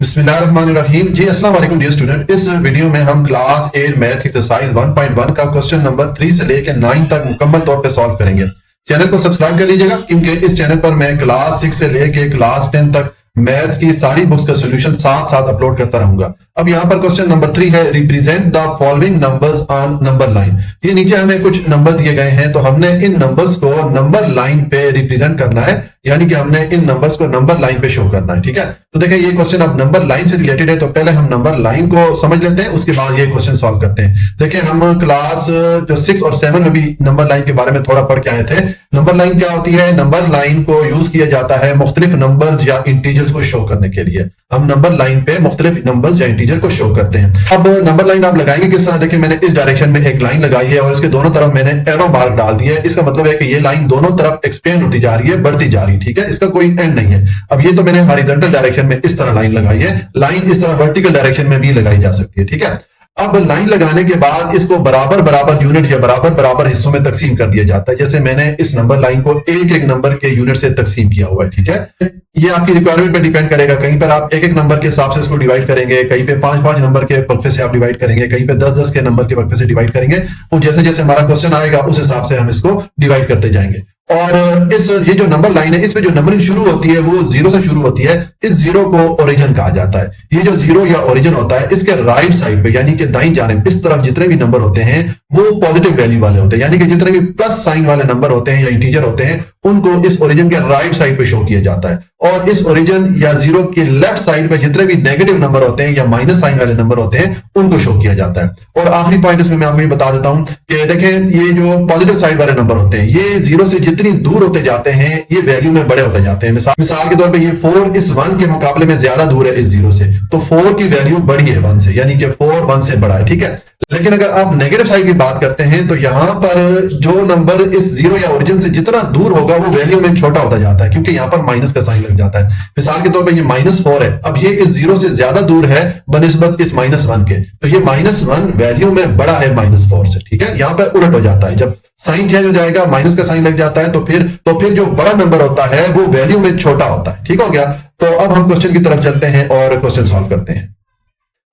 बिस्मिल्लाहिर्रहमानिर्रहीम। जी अस्सलाम वालेकुम डियर स्टूडेंट। इस वीडियो में हम क्लास 8 मैथ एक्सरसाइज 1.1 का क्वेश्चन नंबर 3 से लेकर 9 तक मुकम्मल तौर पे सॉल्व करेंगे। चैनल को सब्सक्राइब कर लीजिएगा क्योंकि इस चैनल पर मैं क्लास 6 से लेकर क्लास 10 तक मैथ्स की सारी बुक्स का सॉल्यूशन साथ साथ अपलोड करता रहूंगा। अब यहाँ पर क्वेश्चन नंबर 3 है, represent the following numbers on number line. ये नीचे हमें कुछ नंबर दिए गए हैं, तो हमने इन नंबर्स को नंबर लाइन पे रिप्रेजेंट करना है, यानी कि हमने इन नंबर्स को नंबर लाइन पे शो करना है। ठीक है, तो देखें ये क्वेश्चन अब नंबर लाइन से रिलेटेड है, तो पहले हम नंबर लाइन को समझ लेते हैं, उसके बाद ये क्वेश्चन सॉल्व करते हैं। देखिए हम क्लास जो 6 और 7 में भी नंबर लाइन के बारे में थोड़ा पढ़ के आए थे। नंबर लाइन क्या होती है? नंबर लाइन को यूज किया जाता है मुख्तलिफ नंबर्स या इंटीजर्स को शो करने के लिए। हम नंबर लाइन पे मुख्तलिफ नंबर्स या इंटीजर को शो करते हैं। अब नंबर लाइन आप लगाएंगे किस तरह? देखिए मैंने इस डायरेक्शन में एक लाइन लगाई है और इसके दोनों तरफ मैंने एरो मार्क डाल दिया है। इसका मतलब है कि ये लाइन दोनों तरफ एक्सपेंड होती जा रही है, बढ़ती जा रही है। ठीक है, इसका कोई एंड नहीं है। अब ये तो मैंने हॉरिजॉन्टल डायरेक्शन में इस तरह लाइन लगाई है, लाइन इस तरह वर्टिकल डायरेक्शन में भी लगाई जा सकती है। ठीक है, अब लाइन लगाने के बाद इसको बराबर बराबर यूनिट या बराबर बराबर हिस्सों में तकसीम कर दिया जाता है। जैसे मैंने इस नंबर लाइन को एक एक नंबर के यूनिट से तकसीम किया हुआ है। ठीक है, ये आपकी रिक्वायरमेंट पे डिपेंड करेगा। कहीं पर आप एक एक नंबर के हिसाब से इसको डिवाइड करेंगे, कहीं पे 5-5 नंबर के वक्फे से आप डिवाइड करेंगे, कहीं पे 10-10 के नंबर के वक्फे से डिवाइड करेंगे। और जैसे जैसे हमारा क्वेश्चन आएगा उस हिसाब से हम इसको डिवाइड करते जाएंगे। और इस ये जो नंबर लाइन है, इसमें जो नंबरिंग शुरू होती है वो 0 से शुरू होती है। इस 0 को ओरिजिन कहा जाता है। ये जो 0 या ओरिजिन होता है, इसके राइट साइड पे यानी कि दाईं जानिब इस तरफ जितने भी नंबर होते हैं वो पॉजिटिव वैल्यू वाले होते हैं, यानी कि जितने भी प्लस साइन वाले नंबर होते हैं या इंटीजर होते हैं उनको इस ओरिजिन के राइट साइड पे शो किया जाता है। और इस ओरिजिन या 0 के लेफ्ट साइड पे जितने भी नेगेटिव नंबर होते हैं या माइनस साइन वाले नंबर होते हैं उनको शो किया जाता है। और आखिरी पॉइंट इसमें मैं आपको ये बता देता हूं कि देखें ये जो पॉजिटिव साइड वाले नंबर होते हैं ये 0 से जितनी दूर होते जाते हैं ये वैल्यू में बड़े होते जाते हैं। मिसाल के तौर पे ये 4 इस 1 के मुकाबले में ज्यादा दूर है इस 0 से, तो 4 की वैल्यू बड़ी है 1 से, यानी कि 4 1 से बड़ा है। ठीक है, लेकिन अगर आप नेगेटिव साइड की बात करते हैं तो यहां पर जो नंबर इस 0 या ओरिजिन से जितना दूर होगा वो वैल्यू में छोटा होता जाता है, क्योंकि यहां पर माइनस का साइन लग जाता है। मिसाल के तौर पे ये -4 है, अब ये इस 0 से ज्यादा दूर है बनिस्बत इस -1 के, तो ये -1 वैल्यू में बड़ा है -4 से। ठीक है, यहां पर उलट हो जाता है, जब साइन चेंज हो जाएगा माइनस का साइन लग जाता है तो फिर जो बड़ा नंबर होता है वो वैल्यू में छोटा होता है। ठीक हो गया, तो अब हम क्वेश्चन की तरफ चलते हैं और क्वेश्चन सॉल्व करते हैं।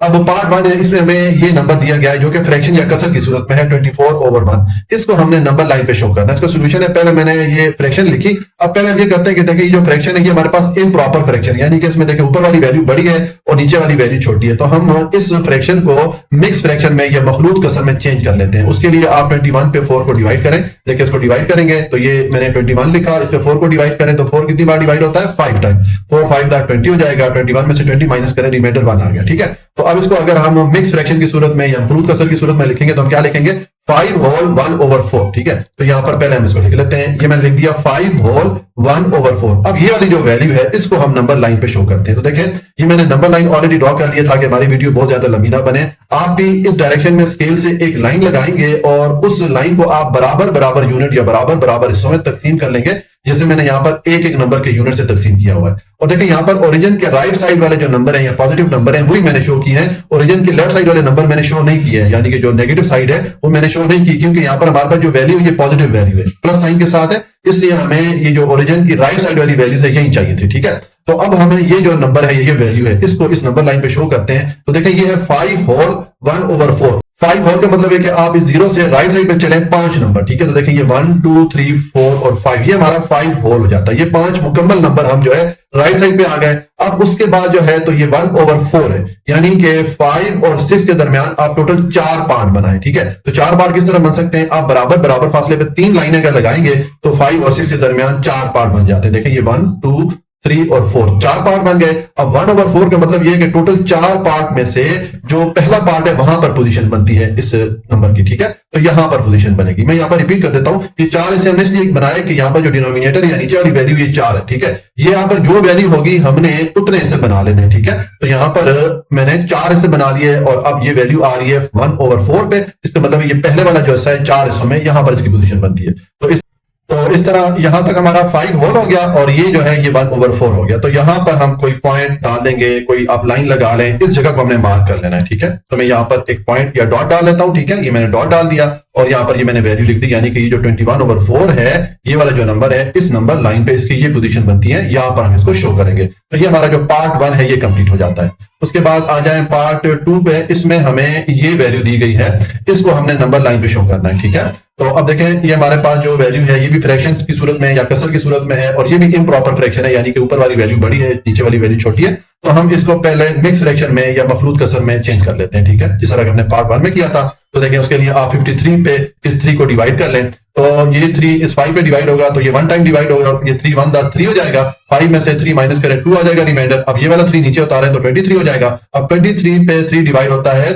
अब पार्ट 1 है, इसमें हमें ये नंबर दिया गया है जो कि फ्रैक्शन या कसर की सूरत में है 24/1। इसको हमने नंबर लाइन पे शो करना है। इसका सॉल्यूशन है, पहले मैंने ये फ्रैक्शन लिखी। अब पहले हम ये करते हैं कि देखिए ये जो फ्रैक्शन है ये हमारे पास इम्प्रॉपर फ्रैक्शन, यानी कि इसमें देखिए ऊपर वाली वैल्यू बड़ी है और नीचे वाली वैल्यू छोटी है, तो हम इस फ्रैक्शन को मिक्स फ्रैक्शन में या मखलूत कसर में चेंज कर लेते हैं। उसके लिए आप 21 पे 4 को डिवाइड करें। देखिए इसको डिवाइड करेंगे तो ये मैंने 21 लिखा, इस पे 4 को डिवाइड करें तो 4 कितनी बार डिवाइड होता है? 5 टाइम। 4 5 20 हो जाएगा। 21 में से 20 माइनस करें, रिमाइंडर 1 आ गया। ठीक है, तो अब इसको अगर हम मिक्स फ्रैक्शन की सूरत में या मखलूत कसर की सूरत में लिखेंगे तो हम क्या लिखेंगे? 5 होल 1/4। ठीक है, तो यहां पर पहले हम इसको लिख लेते हैं। ये मैंने लिख दिया 5 होल 1/4। अब ये वाली जो वैल्यू है इसको हम नंबर लाइन पे शो करते हैं। तो देखें ये मैंने नंबर लाइन ऑलरेडी ड्रॉ कर लिया ताकि हमारी वीडियो बहुत ज्यादा लंबी ना बने। आप भी इस डायरेक्शन में स्केल से एक लाइन लगाएंगे और उस लाइन को आप बराबर बराबर यूनिट या बराबर बराबर हिस्सों में तकसीम कर लेंगे, जैसे मैंने यहाँ पर एक एक नंबर के यूनिट से तकसीम किया हुआ है। और देखिए यहाँ पर ओरिजिन के राइट साइड वाले जो नंबर हैं या पॉजिटिव नंबर हैं वही मैंने शो किए हैं। ओरिजिन के लेफ्ट साइड वाले नंबर मैंने शो नहीं किए हैं, यानी कि जो नेगेटिव साइड है वो मैंने शो नहीं की, क्योंकि यहाँ पर हमारे पास जो वैल्यू है ये पॉजिटिव वैल्यू है, प्लस साइन के साथ है, इसलिए हमें ये जो ओरिजिन की राइट साइड वाली वैल्यू है यही चाहिए थी। ठीक है, तो अब हमें ये जो नंबर है ये वैल्यू है इसको इस नंबर लाइन पे शो करते हैं। तो देखिए ये है 5 होल 1/4। 5 होल का मतलब है कि आप इस 0 से राइट साइड पे चलें 5 नंबर। ठीक है, तो देखिए ये 1 2 3 4 और 5, ये हमारा 5 होल हो जाता है। ये 5 मुकम्मल नंबर हम जो है राइट साइड पे आ गए। अब उसके बाद जो है तो ये 1/4 है, यानी कि 5 और 6 के दरमियान आप टोटल 4 पार्ट बनाए। ठीक है, तो 4 पार्ट किस तरह बन सकते हैं? आप बराबर बराबर फासले पे 3 लाइनें अगर लगाएंगे तो 5 और 6 के दरमियान 4 पार्ट बन जाते हैं। देखिए ये 1 2 3 और 4 4 पार्ट बन गए। अब 1/4 का मतलब ये है कि टोटल 4 पार्ट में से जो पहला पार्ट है वहां पर पोजीशन बनती है इस नंबर की। ठीक है, तो यहां पर पोजीशन बनेगी। मैं यहां पर रिपीट कर देता हूं कि 4 ऐसे हमने इसलिए बनाया कि यहां पर जो डिनोमिनेटर या नीचे वाली वैल्यू ये 4 है। ठीक है, ये यहां पर जो वैल्यू होगी हमने उतने ऐसे बना लेने। ठीक है, तो यहां पर मैंने 4 ऐसे बना लिए और अब ये वैल्यू आ रही है 1/4 पे। इसका मतलब ये पहले वाला जो हिस्सा है 4 हिस्सों में यहां पर इसकी पोजीशन बनती है। तो इस तो इस तरह यहां तक हमारा 5 होल हो गया और ये जो है ये 1/4 हो गया। तो यहां पर हम कोई पॉइंट डाल देंगे, कोई आप लाइन लगा लें, इस जगह को हमने मार्क कर लेना है, ठीक है। तो मैं यहां पर एक पॉइंट या डॉट डाल लेता हूं, ठीक है। ये मैंने डॉट डाल दिया और यहां पर ये मैंने वैल्यू लिख दी, यानी कि ये जो 21/4 है, ये वाला जो नंबर है, इस नंबर लाइन पे इसकी ये पोजीशन बनती है, यहां पर हम इसको शो करेंगे। तो ये हमारा जो पार्ट 1 है ये कंप्लीट हो जाता है। उसके बाद आ जाए पार्ट 2 पे, इसमें हमें ये वैल्यू दी गई है, इसको हमने नंबर लाइन पे शो करना है, ठीक है। तो अब देखें ये हमारे पास जो वैल्यू है ये भी फ्रैक्शन की सूरत में या कसर की सूरत में है और ये भी इम्प्रॉपर फ्रैक्शन है, यानी कि ऊपर वाली वैल्यू बड़ी है, नीचे वाली वैल्यू छोटी है। तो हम इसको पहले मिक्स फ्रैक्शन में या मखलूत कसर में चेंज कर लेते हैं, ठीक है, जिस तरह हमने पार्ट 1 में किया था। तो देखें उसके लिए आप 53 पे इस 3 को डिवाइड कर लें, तो ये 3 इस 5 पे डिवाइड होगा, तो ये 1 टाइम डिवाइड होगा, ये 3 1 दा 3 हो जाएगा। 5 में से 3 माइनस करें 2 आ जाएगा रिमाइंडर। अब ये वाला 3 नीचे उतारें तो 23 हो जाएगा। अब 23 पे 3 डिवाइड होता है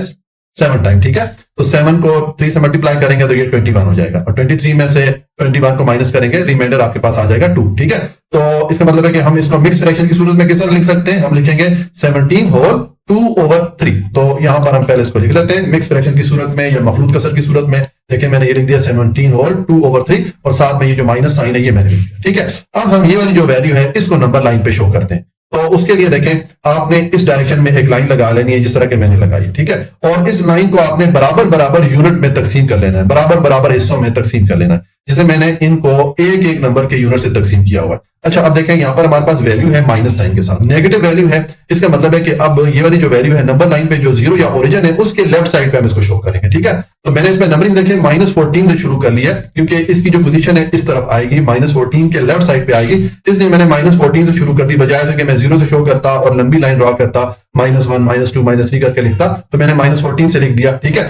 7 टाइम, ठीक है। तो 7 को 3 से मल्टीप्लाई करेंगे तो ये 21 हो जाएगा और 23 में से 21 को माइनस करेंगे, रिमाइंडर आपके पास आ जाएगा 2, ठीक है। तो इसका मतलब है कि हम इसको मिक्स फ्रैक्शन की सूरत में किस तरह लिख सकते हैं, हम लिखेंगे 17 होल 2/3। तो यहां पर हम पहले इसको लिख लेते हैं मिक्स फ्रैक्शन की सूरत में या मखलूत कसर की सूरत में। देखिए मैंने ये लिख दिया 17 होल 2/3 और साथ में ये जो माइनस साइन है ये मैंने लिख दिया, ठीक है। अब हम ये वाली जो वैल्यू है इसको नंबर लाइन पे शो करते हैं। तो उसके लिए देखें आपने इस डायरेक्शन में एक लाइन लगा लेनी है जिस तरह के मैंने लगाई, ठीक है। और इस लाइन को आपने बराबर बराबर यूनिट में तकसीम कर लेना है, बराबर बराबर हिस्सों में तकसीम कर लेना है, जैसे मैंने इनको एक एक नंबर के यूनिट से तकसीम किया हुआ है। अच्छा अब देखें यहां पर हमारे पास वैल्यू है माइनस साइन के साथ, नेगेटिव वैल्यू है। इसका मतलब है कि अब ये वाली जो वैल्यू है नंबर लाइन पे जो 0 या ओरिजिन है उसके लेफ्ट साइड पे हम इसको शो करेंगे, ठीक है। तो मैंने इसमें नंबरिंग देखें -14 से शुरू कर लिया क्योंकि इसकी जो पोजीशन है इस तरफ आएगी, -14 के लेफ्ट साइड पे आएगी, इसलिए मैंने -14 से शुरू कर दी, बजाय से कि मैं 0 से शो करता और लंबी लाइन ड्रॉ करता, -1 -2 -3 करके लिखता, तो मैंने -14 से लिख दिया, ठीक है।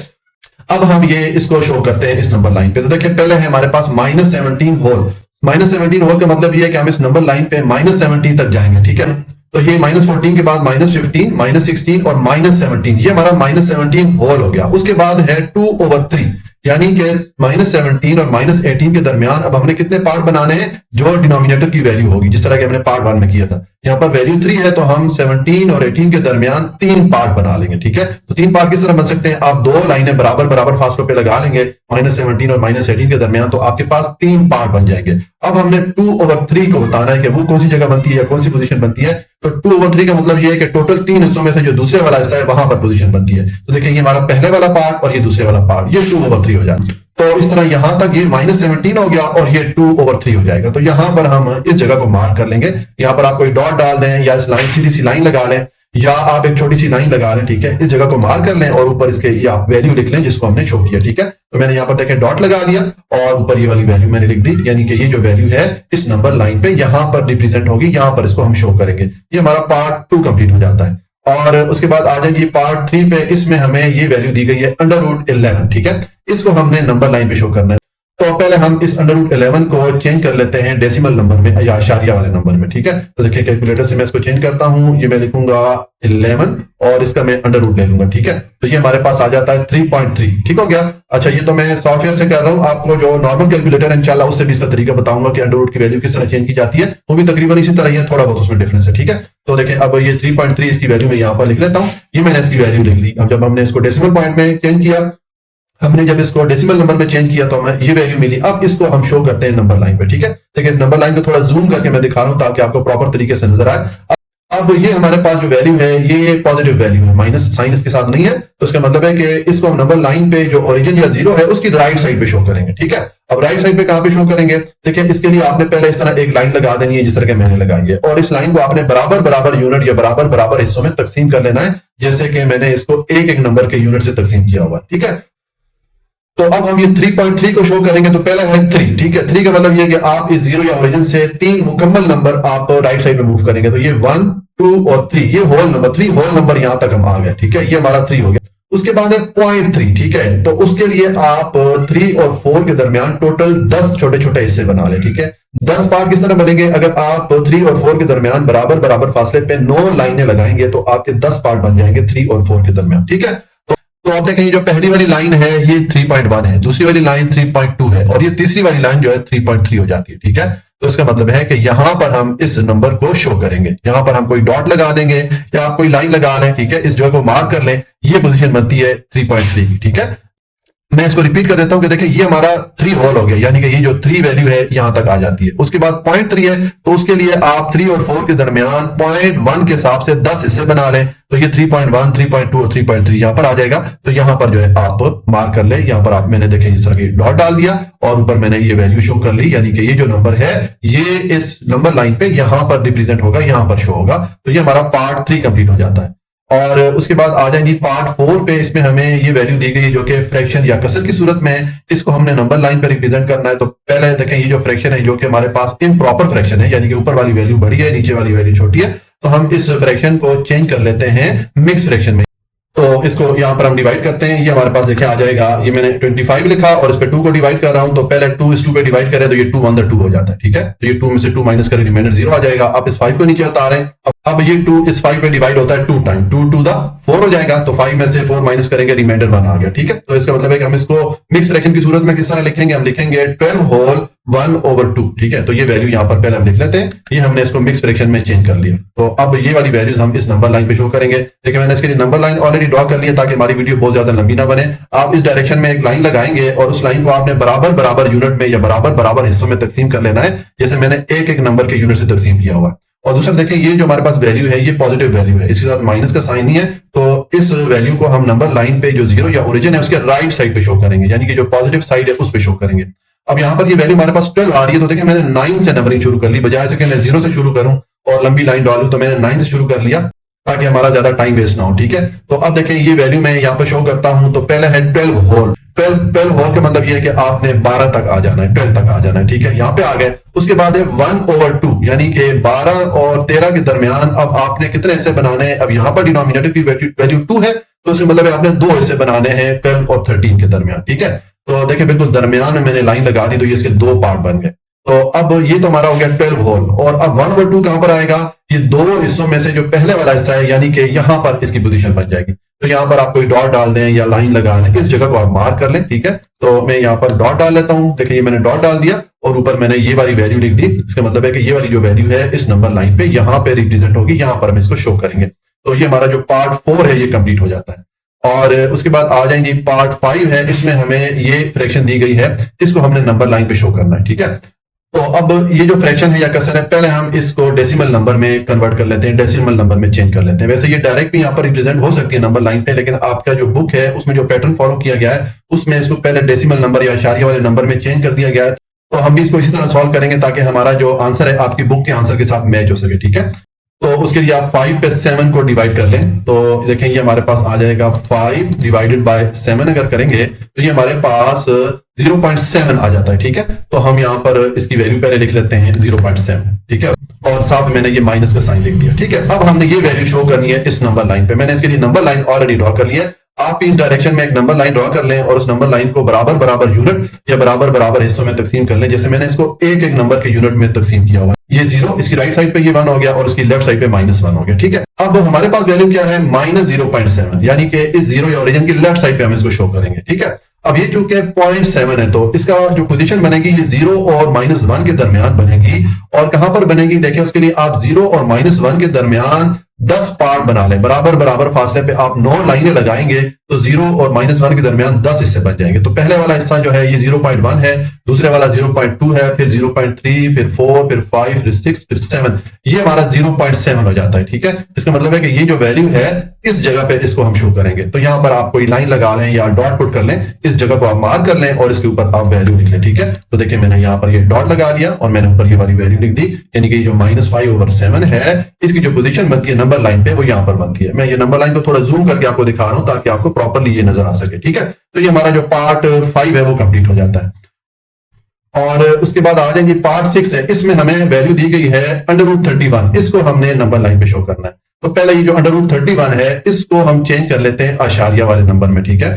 अब हम ये इसको शो करते हैं इस नंबर लाइन पे। तो देखिए पहले है हमारे पास -17 होल, -17 होल का मतलब ये है कि हम इस नंबर लाइन पे -17 तक जाएंगे, ठीक है। तो ये -14 के बाद -15 -16 और -17, ये हमारा -17 होल हो गया। उसके बाद है 2/3, यानी कि -17 और -18 के दरमियान अब हमने कितने पार्ट बनाने हैं, जो डिनोमिनेटर की वैल्यू होगी, जिस तरह के हमने पार्ट 1 में किया था। यहाँ पर वैल्यू 3 है तो हम 17 और 18 के दरमियान 3 पार्ट बना लेंगे, ठीक है। तो 3 पार्ट किस तरह बन सकते हैं, आप 2 लाइनें बराबर बराबर फासलों पे लगा लेंगे -17 और -18 के दरमियान, तो आपके पास 3 पार्ट बन जाएंगे। अब हमने 2/3 को बताना है कि वो कौन सी जगह बनती है या कौन सी पोजीशन बनती है। तो 2/3 का मतलब ये है कि टोटल 3 हिस्सों में से जो दूसरे वाला हिस्सा है वहां पर पोजीशन बनती है। तो देखिए ये हमारा पहले वाला पार्ट और ये दूसरे वाला पार्ट, ये 2/3 हो जाता है। तो इस तरह यहां तक ये -17 हो गया और ये 2/3 हो जाएगा। तो यहां पर हम इस जगह को मार्क कर लेंगे, यहां पर आप कोई डॉट डाल दें या इस लाइन सीधी सी लाइन लगा लें या आप एक छोटी सी लाइन लगा लें, ठीक है। इस जगह को मार्क कर लें और ऊपर इसके ये आप वैल्यू लिख लें जिसको हमने शो किया, ठीक है। तो मैंने यहाँ पर देखें डॉट लगा दिया और ऊपर ये वाली वैल्यू मैंने लिख दी, यानी कि ये जो वैल्यू है इस नंबर लाइन पे यहां पर रिप्रेजेंट होगी, यहां पर इसको हम शो करेंगे। ये हमारा पार्ट 2 कंप्लीट हो जाता है। और उसके बाद आ जाएगी पार्ट 3 पे, इसमें हमें ये वैल्यू दी गई है √11, ठीक है। इसको हमने नंबर लाइन पे शो करना है। तो पहले हम इस √11 को चेंज कर लेते हैं डेसिमल नंबर में या आशारिया वाले नंबर में, ठीक है। तो देखिए कैलकुलेटर से मैं इसको चेंज करता हूं, ये मैं लिखूंगा 11 और इसका मैं √ ले लूंगा, ठीक है। तो ये हमारे पास आ जाता है 3.3, ठीक हो गया। अच्छा ये तो मैं सॉफ्टवेयर से कर रहा हूं, आपको जो नॉर्मल कैलकुलेटर है इंशाल्लाह उससे भी इसका तरीका बताऊंगा कि √ की वैल्यू किस तरह चेंज की जाती है, वो भी तकरीबन इसी तरह ही है, थोड़ा बहुत उसमें डिफरेंस है, ठीक है। तो देखिए अब ये 3.3 इसकी वैल्यू मैं यहाँ पर लिख लेता हूँ, ये मैंने इसकी वैल्यू लिख ली। अब जब हमने इसको डेसिमल पॉइंट में चेंज किया, हमने जब इसको डेसिमल नंबर में चेंज किया तो हमें ये वैल्यू मिली। अब इसको हम शो करते हैं नंबर लाइन पे, ठीक है। देखिए इस नंबर लाइन को थोड़ा जूम करके मैं दिखा रहा हूं ताकि आपको प्रॉपर तरीके से नजर आए। अब ये हमारे पास जो वैल्यू है ये पॉजिटिव वैल्यू है, माइनस साइन इसके साथ नहीं है, तो इसका मतलब है कि इसको हम नंबर लाइन पे जो ओरिजिन या 0 है उसकी राइट साइड पे शो करेंगे, ठीक है। अब राइट साइड पे कहां पे शो करेंगे, देखिए इसके लिए आपने पहले इस तरह एक लाइन लगा देनी है जिस तरह के मैंने लगाई है, और इस लाइन को आपने बराबर बराबर यूनिट या बराबर बराबर हिस्सों में तकसीम कर लेना है, जैसे कि मैंने इसको एक एक नंबर के यूनिट से तकसीम किया हुआ, ठीक है। तो अब हम ये 3.3 को शो करेंगे। तो पहला है 3, ठीक है। 3 का मतलब ये कि आप इस 0 या ओरिजिन से 3 मुकम्मल नंबर आप राइट साइड में मूव करेंगे। तो ये 1 2 और 3, ये होल नंबर 3 होल नंबर यहां तक हम आ गए, ठीक है। ये हमारा 3 हो गया। उसके बाद है 0.3, ठीक है। तो उसके लिए आप 3 और 4 के दरमियान टोटल 10 छोटे छोटे हिस्से बना ले, ठीक है। 10 पार्ट किस तरह बनेंगे, अगर आप 3 और 4 के दरमियान बराबर बराबर फासले पे 9 लाइनें लगाएंगे तो आपके 10 पार्ट बन जाएंगे 3 और 4 के दरमियान, ठीक है। तो आप देखें जो पहली वाली लाइन है ये 3.1 है, दूसरी वाली लाइन 3.2 है और ये तीसरी वाली लाइन जो है 3.3 हो जाती है, ठीक है। तो इसका मतलब है कि यहां पर हम इस नंबर को शो करेंगे, यहां पर हम कोई डॉट लगा देंगे या आप कोई लाइन लगा लें, ठीक है। इस जगह को मार्क कर लें, ये पोजीशन बनती है 3.3 की, ठीक है। मैं इसको रिपीट कर देता हूं कि देखिए ये हमारा 3 होल हो गया, यानी कि ये जो 3 वैल्यू है यहां तक आ जाती है। उसके बाद 0.3 है, तो उसके लिए आप 3 और 4 के दरमियान 0.1 के हिसाब से 10 हिस्से बना लें, तो ये 3.1, 3.2 और 3.3 यहां पर आ जाएगा। तो यहां पर जो है आप मार्क कर ले, यहां पर आप मैंने देखे इस तरह की डॉट डाल दिया और ऊपर मैंने ये वैल्यू शो कर ली, यानी कि ये जो नंबर है ये इस नंबर लाइन पे यहां पर रिप्रेजेंट होगा, यहां पर शो होगा। तो ये हमारा पार्ट 3 कंप्लीट हो जाता है। और उसके बाद आ जाएंगे पार्ट 4 पे। इसमें हमें ये वैल्यू दी गई है जो कि फ्रैक्शन या कसर की सूरत में है, इसको हमने नंबर लाइन पे रिप्रेजेंट करना है। तो पहले देखें ये जो फ्रैक्शन है जो कि हमारे पास इम्प्रॉपर फ्रैक्शन है, यानी कि ऊपर वाली वैल्यू बड़ी है, नीचे वाली वैल्यू छोटी है, तो हम इस फ्रैक्शन को चेंज कर लेते हैं मिक्स फ्रैक्शन में। तो इसको यहां पर हम डिवाइड करते हैं। ये हमारे पास देखिए आ जाएगा, ये मैंने 25 लिखा और इस पे 2 को डिवाइड कर रहा हूं, तो पहले 2:2 पे डिवाइड करें तो ये 2 1 2 हो जाता है, ठीक है। तो ये 2 में से 2 माइनस करें, रिमाइंडर 0 आ जाएगा। अब इस 5 को नीचे उतारें, अब ये 2 इस 5 पे डिवाइड होता है 2 टाइम, 2 2 4 हो जाएगा, तो 5 में से 4 माइनस करेंगे, रिमाइंडर 1 आ गया, ठीक है। तो इसका मतलब है कि हम इसको मिक्स फ्रैक्शन की सूरत में किस तरह लिखेंगे, हम लिखेंगे 12 होल 1/2, ठीक है। तो ये वैल्यू यहां पर पहले हम लिख लेते हैं, ये हमने इसको मिक्स फ्रैक्शन में चेंज कर लिया। तो अब ये वाली वैल्यूज हम इस नंबर लाइन पे शो करेंगे। देखिए मैंने इसके लिए नंबर लाइन ऑलरेडी ड्रॉ कर लिया ताकि हमारी वीडियो बहुत ज्यादा लंबी ना बने। आप इस डायरेक्शन में एक लाइन लगाएंगे और उस लाइन को आपने बराबर बराबर यूनिट में या बराबर बराबर हिस्सों में तकसीम कर लेना है, जैसे मैंने एक एक नंबर के यूनिट से तकसीम किया हुआ। और दूसरा देखें ये जो हमारे पास वैल्यू है ये पॉजिटिव वैल्यू है, इसके साथ माइनस का साइन नहीं है, तो इस वैल्यू को हम नंबर लाइन पे जो 0 या ओरिजिन है उसके राइट साइड पे शो करेंगे, यानी कि जो पॉजिटिव साइड है उस पे शो करेंगे। अब यहाँ पर ये वैल्यू हमारे पास 12 आ रही है, तो देखिए मैंने 9 से नंबरिंग शुरू कर ली, बजाय से कि मैं 0 से शुरू करूं और लंबी लाइन डालूं, तो मैंने 9 से शुरू कर लिया ताकि हमारा ज्यादा टाइम वेस्ट ना हो, ठीक है। तो अब देखें ये वैल्यू मैं यहाँ पे शो करता हूं, तो पहले है 12 होल। 12 होल का मतलब ये है कि आपने 12 तक आ जाना है, 12 तक आ जाना है, ठीक है। यहाँ पे आ गए। उसके बाद है 1/2, यानी कि 12 और 13 के दरमियान अब आपने कितने हिस्से बनाने हैं। अब यहाँ पर डिनोमिनेटर की वैल्यू 2 है, तो इसका मतलब है आपने 2 हिस्से बनाने हैं 12 और 13 के दरमियान, ठीक है। तो देखिए बिल्कुल दरमियान में मैंने लाइन लगा दी, तो ये इसके 2 पार्ट बन गए। तो अब ये तो हमारा हो गया 12 होल। और अब 1/2 कहां पर आएगा, ये 2 हिस्सों में से जो पहले वाला हिस्सा है, यानी कि यहां पर इसकी पोजीशन बन जाएगी। तो यहां पर आप कोई डॉट डाल दें या लाइन लगा लें, इस जगह को आप मार्क कर लें, ठीक है। तो मैं यहां पर डॉट डाल लेता हूं, देखिए मैंने डॉट डाल दिया और ऊपर मैंने ये वाली वैल्यू लिख दी। इसका मतलब है कि ये वाली जो वैल्यू है इस नंबर लाइन पे यहां पे रिप्रेजेंट होगी, यहां पर हम इसको शो करेंगे। तो ये हमारा जो पार्ट 4 है ये कंप्लीट हो जाता है। और उसके बाद आ जाएंगे पार्ट 5 है, इसमें हमें ये फ्रैक्शन दी गई है, इसको हमने नंबर लाइन पे शो करना है, ठीक है। तो अब ये जो फ्रैक्शन है या कसर है, पहले हम इसको डेसिमल नंबर में कन्वर्ट कर लेते हैं, डेसिमल नंबर में चेंज कर लेते हैं। वैसे ये डायरेक्ट भी यहाँ पर रिप्रेजेंट हो सकती है नंबर लाइन पे, लेकिन आपका जो बुक है उसमें जो पैटर्न फॉलो किया गया है उसमें इसको पहले डेसिमल नंबर या इशारिया वाले नंबर में चेंज कर दिया गया है। तो हम भी इसको इसी तरह सॉल्व करेंगे ताकि हमारा जो आंसर है आपकी बुक के आंसर के साथ मैच हो सके, ठीक है। तो उसके लिए आप 5 पे 7 को डिवाइड कर लें, तो देखें ये हमारे पास आ जाएगा 5 डिवाइडेड बाय 7 अगर करेंगे तो ये हमारे पास 0.7 आ जाता है, ठीक है। तो हम यहाँ पर इसकी वैल्यू पहले लिख लेते हैं 0.7, ठीक है। और साथ में मैंने ये माइनस का साइन लिख दिया, ठीक है। अब हमने ये वैल्यू शो करनी है इस नंबर लाइन पे। मैंने इसके लिए नंबर लाइन ऑलरेडी ड्रॉ कर लिया है। आप इस डायरेक्शन में एक नंबर लाइन ड्रॉ कर लें और उस नंबर लाइन को बराबर बराबर यूनिट या बराबर बराबर हिस्सों में तकसीम कर लें, जैसे मैंने इसको एक एक नंबर के यूनिट में तकसीम किया हुआ है। ये 0, इसकी राइट साइड पे ये 1 हो गया और इसकी लेफ्ट साइड पे -1 हो गया, ठीक है। अब हमारे पास वैल्यू क्या है, -0.7, यानी कि इस 0 या ओरिजिन की लेफ्ट साइड पे हम इसको शो करेंगे, ठीक है। अब ये चूंकि 0.7 है तो इसका जो पोजीशन बनेगी ये 0 और -1 के दरमियान बनेगी। और कहां पर बनेगी, देखिए उसके लिए आप 0 और -1 के दरमियान 10 पार्ट बना लें, बराबर बराबर फासले पे आप 9 लाइनें लगाएंगे तो 0 और -1 के दरमियान 10 हिस्से बन जाएंगे। तो पहले वाला हिस्सा जो है ये 0.1 है, दूसरे वाला 0.2 है, फिर 0.3, फिर 4, फिर 5, फिर 6, फिर 7, ये हमारा 0.7 हो जाता है, ठीक है। इसका मतलब है कि ये जो वैल्यू है इस जगह पे इसको हम शो करेंगे। तो यहां पर आप कोई लाइन लगा लें या डॉट पुट कर लें, इस जगह को आप मार्क कर लें और इसके ऊपर आप वैल्यू लिख लें, ठीक है। तो देखिए मैंने यहाँ पर ये डॉट लगा लिया और मैंने ऊपर ये वाली वैल्यू लिख दी, यानी कि जो -5/7 है इसकी जो पोजीशन बनती है नंबर लाइन पे वो यहां पर बनती है। मैं ये नंबर लाइन को थोड़ा जूम करके आपको दिखा रहा हूं ताकि आपको प्रॉपर्ली ये नजर आ सके, ठीक है। तो ये हमारा जो पार्ट 5 है वो कंप्लीट हो जाता है। और उसके बाद आ जाएंगे पार्ट 6 है, इसमें हमें वैल्यू दी गई है √31, इसको हमने नंबर लाइन पे शो करना है। तो पहले ये जो √31 है इसको हम चेंज कर लेते हैं आशारिया वाले नंबर में, ठीक है।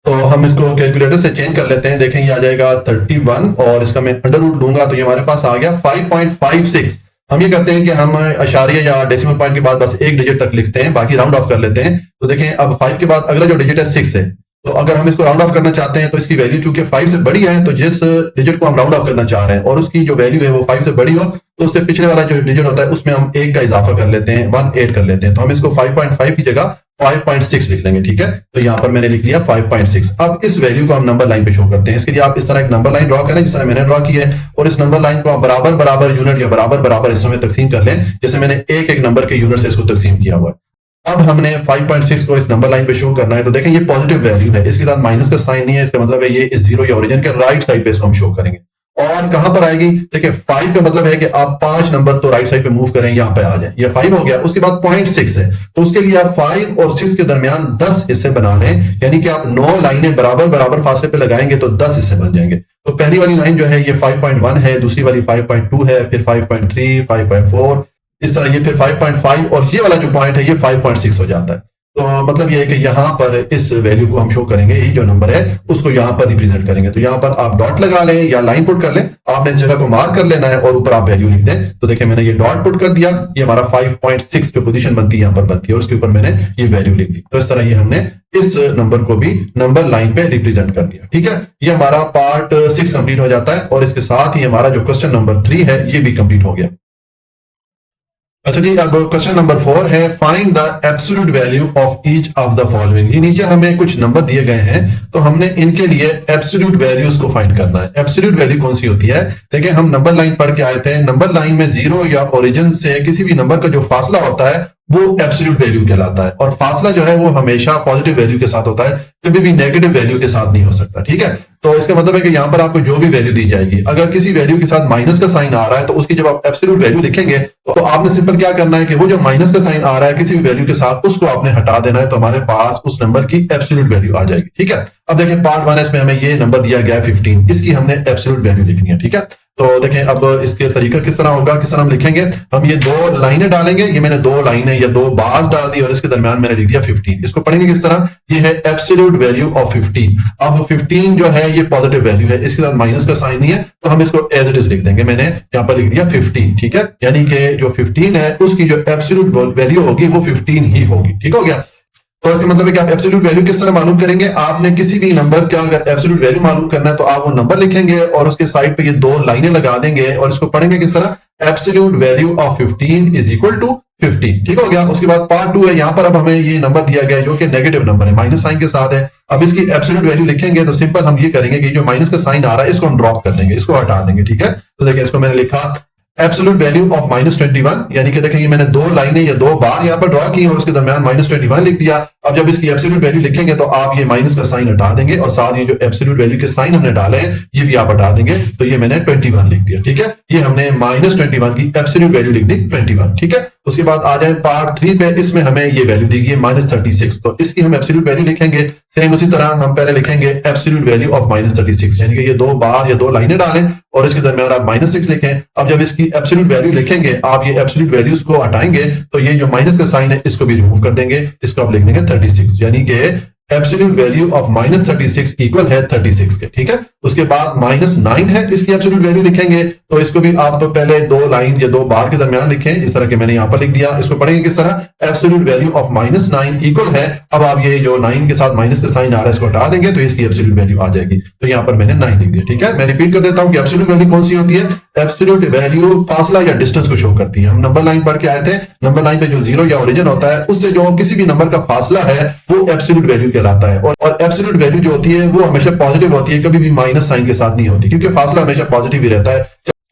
तो हम इसको कैलकुलेटर से चेंज कर लेते हैं, देखें ये आ जाएगा 31 और इसका मैं अंडर रूट लूंगा तो ये हमारे पास आ गया 5.56। हम ये करते हैं कि हम अशारिया या डेसिमल पॉइंट के बाद बस एक डिजिट तक लिखते हैं, बाकी राउंड ऑफ कर लेते हैं। तो देखें अब 5 के बाद अगला जो डिजिट है 6 है, तो अगर हम इसको राउंड ऑफ करना चाहते हैं तो इसकी वैल्यू चूंकि 5 से बड़ी है, तो जिस डिजिट को हम राउंड ऑफ करना चाह रहे हैं और उसकी जो वैल्यू है वो 5 से बड़ी हो तो उससे पिछले वाला जो डिजिट होता है उसमें हम 1 का इजाफा कर लेते हैं, 1 ऐड कर लेते हैं। तो हम इसको 5.5 की जगह 5.6 लिख लेंगे। ठीक है, तो यहां पर मैंने लिख लिया 5.6। अब इस वैल्यू को हम नंबर लाइन पे शो करते हैं। इसके लिए आप इस तरह एक नंबर लाइन ड्रॉ करें जिस तरह मैंने ड्रॉ की है, और इस नंबर लाइन को आप बराबर बराबर यूनिट या बराबर बराबर हिस्सों में तकसीम कर लें, जैसे मैंने एक एक नंबर के यूनिट से इसको तकसीम किया हुआ है। अब हमने 5.6 को इस नंबर लाइन पे शो करना है, तो देखें ये पॉजिटिव वैल्यू है, इसके साथ माइनस का साइन नहीं है, इसका मतलब है ये इस जीरो या ओरिजिन के राइट साइड पे इसको हम शो करेंगे। और कहां पर आएगी, देखिए 5 का मतलब है कि आप 5 नंबर तो राइट साइड पे मूव करें, यहां पे आ जाए, ये 5 हो गया। उसके बाद 0.6 है, तो उसके लिए आप 5 और 6 के दरमियान 10 हिस्से बना लें, यानी कि आप 9 लाइनें बराबर बराबर फासले पे लगाएंगे तो 10 हिस्से बन जाएंगे। तो पहली वाली लाइन जो है ये 5.1 है, दूसरी वाली 5.2 है, फिर 5.3, 5.4, इस तरह ये फिर 5.5, और ये वाला जो पॉइंट है ये 5.6 हो जाता है। तो मतलब ये है कि यहां पर इस वैल्यू को हम शो करेंगे, ये जो नंबर है उसको यहां पर रिप्रेजेंट करेंगे। तो यहां पर आप डॉट लगा लें या लाइन पुट कर लें, आपने इस जगह को मार्क कर लेना है और ऊपर आप वैल्यू लिख दें। तो देखिए मैंने ये डॉट पुट कर दिया, ये हमारा 5.6 जो पोजीशन बनती है यहां पर बनती है, और उसके ऊपर मैंने ये वैल्यू लिख दी। तो इस तरह ये हमने इस नंबर को भी नंबर लाइन पे रिप्रेजेंट कर दिया। ठीक है, ये हमारा पार्ट 6 कंप्लीट हो जाता है, और इसके साथ ही हमारा जो क्वेश्चन नंबर 3 है ये भी कंप्लीट हो गया। अच्छा जी, अब क्वेश्चन नंबर 4 है, find the absolute value of each of the following. ये नीचे हमें कुछ नंबर दिए गए हैं, तो हमने इनके लिए एब्सोल्यूट वैल्यूज को फाइंड करना है। एब्सोल्यूट वैल्यू कौन सी होती है, देखिए हम नंबर लाइन पढ़ के आए थे, नंबर लाइन में जीरो या ओरिजिन से किसी भी नंबर का जो फासला होता है वो एब्सोल्यूट वैल्यू कहलाता है, और फासला जो है वो हमेशा पॉजिटिव वैल्यू के साथ होता है, कभी भी नेगेटिव वैल्यू के साथ नहीं हो सकता। ठीक है, तो इसका मतलब है कि यहां पर आपको जो भी वैल्यू दी जाएगी, अगर किसी वैल्यू के साथ माइनस का साइन आ रहा है तो उसकी जब आप एब्सोल्यूट वैल्यू लिखेंगे तो आपने सिंपल क्या करना है कि वो जो माइनस का साइन आ रहा है किसी भी वैल्यू के साथ उसको आपने हटा देना है, तो हमारे पास उस नंबर की एब्सोल्यूट वैल्यू आ जाएगी। ठीक है, अब देखिए पार्ट 1 में हमें ये नंबर दिया गया 15, इसकी हमने एब्सोल्यूट वैल्यू लिखनी है। ठीक है, तो देखें अब इसके तरीका किस तरह होगा, किस तरह हम लिखेंगे, हम ये दो लाइनें डालेंगे, ये मैंने दो लाइनें या दो बार डाल दी और इसके दरमियान मैंने लिख दिया 15। इसको पढ़ेंगे किस तरह, ये है एब्सोल्यूट वैल्यू ऑफ 15। अब 15 जो है ये पॉजिटिव वैल्यू है, इसके साथ माइनस का साइन नहीं है, तो हम इसको एज इट इज लिख देंगे। मैंने यहाँ पर लिख दिया 15। ठीक है, यानी कि जो 15 है उसकी जो एब्सोल्यूट वैल्यू होगी वो 15 ही होगी। ठीक हो गया, तो इसका मतलब है कि आप एब्सोल्यूट वैल्यू किस तरह मालूम करेंगे, आपने किसी भी नंबर का अगर एब्सोल्यूट वैल्यू मालूम करना है तो आप वो नंबर लिखेंगे और उसके साइड पे ये दो लाइनें लगा देंगे और इसको पढ़ेंगे किस तरह, absolute value of 15 is equal to 50। ठीक हो गया, उसके बाद पार्ट 2 है, यहां पर अब हमें ये नंबर दिया गया है जो कि नेगेटिव नंबर है, माइनस साइन के साथ है। अब इसकी एब्सोल्यूट वैल्यू लिखेंगे तो सिंपल हम ये करेंगे कि जो माइनस का साइन आ रहा है इसको हम ड्रॉप कर देंगे, इसको हटा देंगे। ठीक है, तो देखिए इसको मैंने लिखा एब्सोल्यूट वैल्यू ऑफ -21, यानी कि देखेंगे मैंने दो लाइनें या दो बार यहां पर ड्रॉ की और उसके दरमियान -21 लिख दिया। अब जब इसकी एब्सोल्यूट वैल्यू लिखेंगे तो आप ये माइनस का साइन हटा देंगे और साथ ही जो एब्सोल्यूट वैल्यू के साइन हमने डाले हैं ये भी आप हटा देंगे, तो ये मैंने 21 लिख दिया। ठीक है, ये हमने -21 की एब्सोल्यूट वैल्यू लिख दी 21। ठीक है, उसके बाद आ जाए पार्ट 3 पे, इसमें हमें ये वैल्यू दी गई है -36, तो इसकी हम एब्सोल्यूट वैल्यू लिखेंगे सेम उसी तरह। हम पहले लिखेंगे एब्सोल्यूट वैल्यू ऑफ -36, यानी कि ये दो बार या दो लाइनें डालें और इसके दरमियान आप -6 लिखें। अब जब इसकी एब्सोल्यूट वैल्यू लिखेंगे आप ये एब्सोल्यूट वैल्यूज को हटाएंगे तो ये जो माइनस का साइन है इसको भी रिमूव कर देंगे, इसको आप लिख देंगे 36, यानी कि एब्सोल्यूट वैल्यू ऑफ -36 इक्वल है 36 के। ठीक है, उसके बाद -9 है, इसकी एब्सोल्यूट वैल्यू लिखेंगे तो इसको भी आप पहले दो लाइन या दो बार के दरमियान लिखें, इस तरह के मैंने यहां पर लिख दिया। इसको पढ़ेंगे किस तरह, एब्सोल्यूट वैल्यू ऑफ -9 इक्वल है, अब आप ये जो 9 के साथ माइनस का साइन आ रहा है इसको हटा देंगे तो इसकी एब्सोल्यूट वैल्यू आ जाएगी, तो यहां पर मैंने 9 लिख दिया। ठीक है, मैं रिपीट कर देता हूं कि एब्सोल्यूट वैल्यू कौन सी होती है, एब्सोल्यूट वैल्यू फासला या डिस्टेंस को शो करती है। हम नंबर लाइन पढ़ के आए थे, नंबर लाइन पे जो जीरो या ओरिजिन होता है उससे जो किसी भी नंबर का फासला है वो एब्सोल्यूट वैल्यू कहलाता है, और एब्सोल्यूट वैल्यू जो होती है वो हमेशा पॉजिटिव होती है, कभी भी माइनस साइन के साथ नहीं होती, क्योंकि फासला हमेशा पॉजिटिव ही रहता है।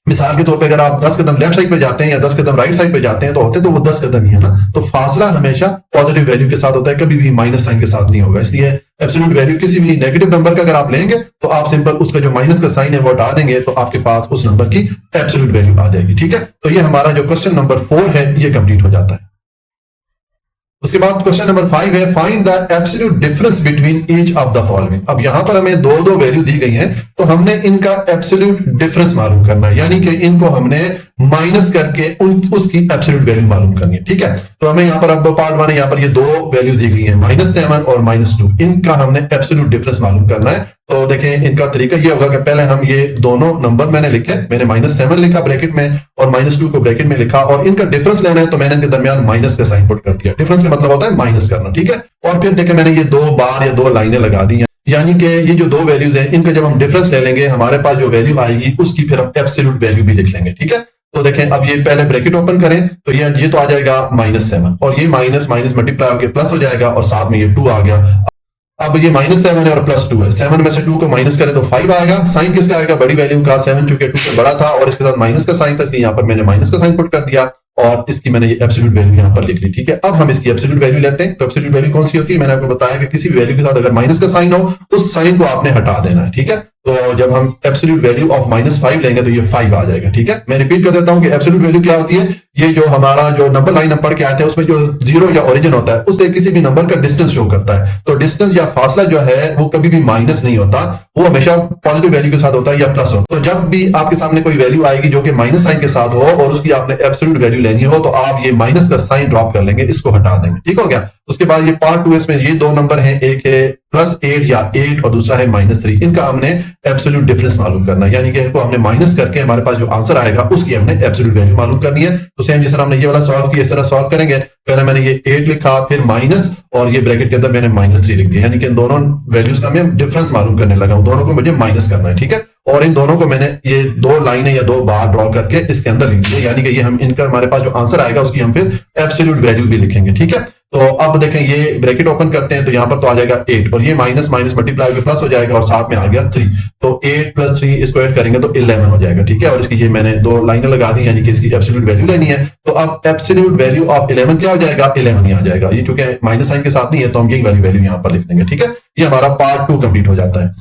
मिसाल के तौर पे अगर आप 10 कदम लेफ्ट साइड पे जाते हैं या 10 कदम राइट साइड पे जाते हैं तो होते तो वो 10 कदम ही है ना, तो फासला हमेशा पॉजिटिव वैल्यू के साथ होता है, कभी भी माइनस साइन के साथ नहीं होगा। इसलिए एब्सोल्यूट वैल्यू किसी भी नेगेटिव नंबर का अगर आप लेंगे तो आप सिंपल उसका जो माइनस का साइन है वो हटा देंगे तो आपके पास उस नंबर की एब्सोल्यूट वैल्यू आ जाएगी। ठीक है, तो ये हमारा जो क्वेश्चन नंबर 4 है ये कंप्लीट हो जाता है। उसके बाद क्वेश्चन नंबर 5 है, find the absolute difference between each of the following. अब यहां पर हमें दो दो वैल्यू दी गई हैं तो हमने इनका एब्सोल्यूट डिफरेंस मालूम करना है, यानी कि इनको हमने माइनस करके उसकी एब्सोल्यूट वैल्यू मालूम करनी है। ठीक है, तो हमें यहां पर अब पार्ट 1 यहाँ पर ये दो वैल्यूज दी गई हैं -7 और -2, इनका हमने एब्सोल्यूट डिफरेंस मालूम करना है। तो देखें इनका तरीका ये होगा कि पहले हम ये दोनों नंबर मैंने लिखे, मैंने -7 लिखा ब्रैकेट में और -2 को ब्रैकेट में लिखा और इनका डिफरेंस लेना है तो मैंने इनके दरमियान माइनस का साइन पुट कर दिया। डिफरेंस का मतलब होता है माइनस करना। ठीक है, और फिर देखें मैंने ये दो बार या दो लाइनें लगा दी हैं, यानी कि ये जो दो वैल्यूज हैं इनका जब हम डिफरेंस ले लेंगे हमारे पास जो वैल्यू आएगी उसकी फिर हम एब्सोल्यूट वैल्यू भी लिख लेंगे। ठीक है, तो देखें अब ये पहले ब्रैकेट ओपन करें तो ये तो आ जाएगा -7 और ये माइनस माइनस मल्टीप्लाई होकर प्लस हो जाएगा और साथ में ये 2 आ गया। अब ये -7 है और +2 है, 7 में से 2 को माइनस करें तो 5 आएगा। साइन किसका आएगा? बड़ी वैल्यू का। 7 चूंकि 2 से बड़ा था और इसके साथ माइनस का साइन था, इसलिए यहाँ पर मैंने माइनस का साइन पुट कर दिया और इसकी मैंने ये एब्सोल्यूट वैल्यू यहाँ पर लिख ली। ठीक है, अब हम इसकी एब्सोल्यूट वैल्यू लेते हैं। तो एब्सोल्यूट वैल्यू कौन सी होती है? मैंने आपको बताया कि किसी भी वैल्यू के साथ अगर माइनस का साइन हो उस साइन को आपने हटा देना है। ठीक है, तो जब हम एब्सोल्यूट वैल्यू ऑफ -5 लेंगे तो ये 5 आ जाएगा। ठीक है, मैं रिपीट कर देता हूं कि एब्सोल्यूट वैल्यू क्या होती है? ये जो हमारा जो नंबर लाइन हम पढ़ के आते हैं उसमें जो 0 या ओरिजिन होता है उससे किसी भी नंबर का डिस्टेंस शो करता है। तो डिस्टेंस या फासला जो है वो कभी भी माइनस नहीं होता, वो हमेशा पॉजिटिव वैल्यू के साथ होता है या प्लस होता है। तो जब भी आपके सामने कोई वैल्यू आएगी जो कि माइनस साइन के साथ हो और उसकी आपने एब्सोल्यूट वैल्यू लेनी हो तो आप ये माइनस का साइन ड्रॉप कर लेंगे, इसको हटा देंगे। ठीक हो गया। उसके बाद ये पार्ट 2 इसमें ये दो नंबर हैं, एक है +8 या 8 और दूसरा है -3। इनका हमने एब्सोल्यूट डिफरेंस मालूम करना है, यानी कि इनको हमने माइनस करके हमारे पास जो आंसर आएगा उसकी हमने एब्सोल्यूट वैल्यू मालूम करनी है। तो सेम जिस तरह हमने ये वाला सॉल्व किया इस तरह सॉल्व करेंगे। पहले मैंने ये 8 लिखा, फिर माइनस और ये ब्रैकेट के अंदर मैंने -3 लिख दिया, यानी कि इन दोनों वैल्यूज का मैं डिफरेंस मालूम करने लगा हूं। दोनों को मुझे माइनस करना है। ठीक है, और इन दोनों को मैंने ये 2 लाइनें या 2 बार ड्रॉ करके इसके अंदर लिख दिया, यानी कि ये हम इनका हमारे पास जो आंसर आएगा उसकी हम फिर एब्सोल्यूट वैल्यू भी लिखेंगे। ठीक है, तो अब देखें ये ब्रैकेट ओपन करते हैं तो यहां पर तो आ जाएगा 8 और ये माइनस माइनस मल्टीप्लाई होकर प्लस हो जाएगा और साथ में आ गया 3। तो 8 + 3 इसको ऐड करेंगे तो 11 हो जाएगा। ठीक है, और इसकी ये मैंने 2 लाइनें लगा दी, यानी कि इसकी एब्सोल्यूट वैल्यू लेनी है। तो अब एब्सोल्यूट वैल्यू ऑफ 11 क्या हो जाएगा? 11 ही आ जाएगा। ये चूंकि माइनस साइन के साथ नहीं है तो हम ये वैल्यू यहां पर लिख देंगे। ठीक है, ये हमारा पार्ट 2 कंप्लीट हो जाता है।